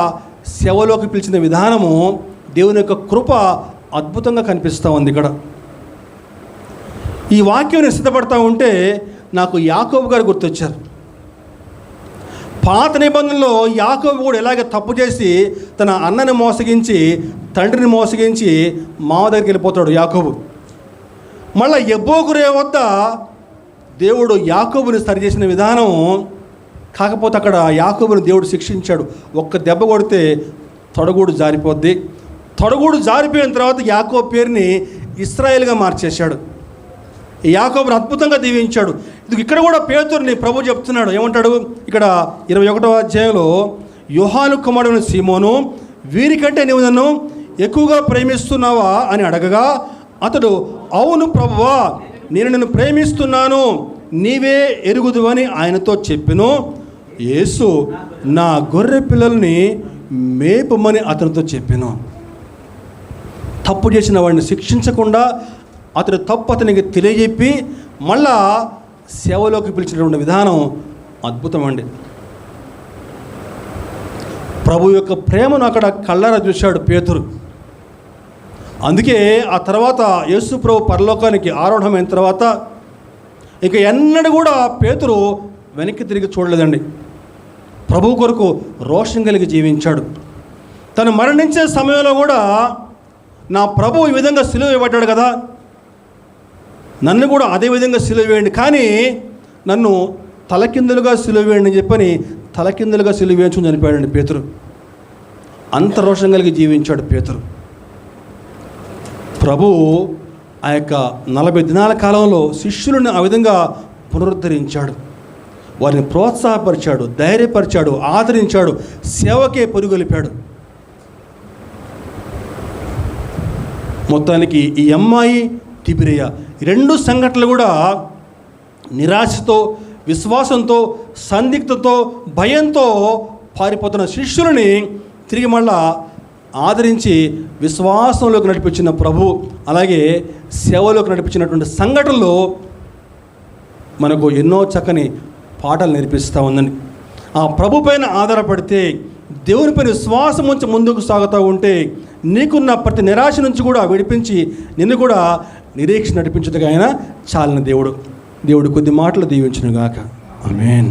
సేవలోకి పిలిచిన విధానము, దేవుని యొక్క కృప అద్భుతంగా కనిపిస్తూ ఉంది ఇక్కడ. ఈ వాక్యం సిద్ధపడతా ఉంటే నాకు యాకోబు గారు గుర్తొచ్చారు. పాత నిబంధనలో యాకోబు కూడా ఎలాగ తప్పు చేసి తన అన్నని మోసగించి తండ్రిని మోసగించి మామ దగ్గరికి వెళ్ళిపోతాడు యాకోబు. మళ్ళీ యబ్బోకు వద్ద దేవుడు యాకోబుని సరిచేసిన విధానం, కాకపోతే అక్కడ యాకోబుని దేవుడు శిక్షించాడు. ఒక్క దెబ్బ కొడితే తొడగూడు జారిపోద్ది. తొడగూడు జారిపోయిన తర్వాత యాకోబు పేరుని ఇశ్రాయేలుగా మార్చేశాడు. యాకోబుని అద్భుతంగా దీవించాడు. ఇది ఇక్కడ కూడా పేతురుని ప్రభు చెప్తున్నాడు. ఏమంటాడు ఇక్కడ 21వ అధ్యాయంలో, యోహాను కుమారుడైన సీమోను, వీరికంటే నీవు నన్ను ఎక్కువగా ప్రేమిస్తున్నావా అని అడగగా అతడు, అవును ప్రభువా, నేను నిన్ను ప్రేమిస్తున్నాను, నీవే ఎరుగుదువని ఆయనతో చెప్పెను. యేసు, నా గొర్రె పిల్లల్ని మేపమని అతనితో చెప్పెను. తప్పు చేసిన వాడిని శిక్షించకుండా అతని తప్పు అతనికి తెలియజెప్పి మళ్ళా సేవలోకి పిలిచినటువంటి విధానం అద్భుతం అండి. ప్రభు యొక్క ప్రేమను అక్కడ కళ్ళారా చూశాడు పేతురు. అందుకే ఆ తర్వాత యేసు ప్రభు పరలోకానికి ఆరోహణమైన తర్వాత ఇక ఎన్నడూ కూడా పేతురు వెనక్కి తిరిగి చూడలేదండి. ప్రభు కొరకు రోషం కలిగి జీవించాడు. తను మరణించే సమయంలో కూడా నా ప్రభు ఈ విధంగా సిలువ వేయబడ్డాడు కదా, నన్ను కూడా అదే విధంగా సిలువ వేయండి, కానీ నన్ను తలకిందులుగా సిలువ వేయండి అని చెప్పని తలకిందులుగా సిలువ వేయించుకుని చనిపోయాడండి పేతురు. అంత రోషం కలిగి జీవించాడు పేతురు. ప్రభు ఆ యొక్క 40 దినాల కాలంలో శిష్యులను ఆ విధంగా పునరుద్ధరించాడు. వారిని ప్రోత్సాహపరిచాడు, ధైర్యపరిచాడు, ఆదరించాడు, సేవకే పొరుగొలిపాడు. మొత్తానికి ఈ అమ్మాయి తిబిరియా, ఈ 2 సంఘటనలు కూడా నిరాశతో, విశ్వాసంతో, సందిగ్ధతో, భయంతో పారిపోతున్న శిష్యులని తిరిగి మళ్ళా ఆదరించి విశ్వాసంలోకి నడిపించిన ప్రభు, అలాగే సేవలోకి నడిపించినటువంటి సంఘటనలు మనకు ఎన్నో చక్కని పాఠాలు నేర్పిస్తూ ఉందండి. ఆ ప్రభు పైన ఆధారపడితే, దేవునిపైన విశ్వాసం ఉంచి ముందుకు సాగుతూ ఉంటే నీకున్న ప్రతి నిరాశ నుంచి కూడా విడిపించి నిన్ను కూడా నిరీక్ష నడిపించుటకు ఆయన చాలిన దేవుడు. కొద్ది మాటలు దీవించునుగాక. ఆమేన్.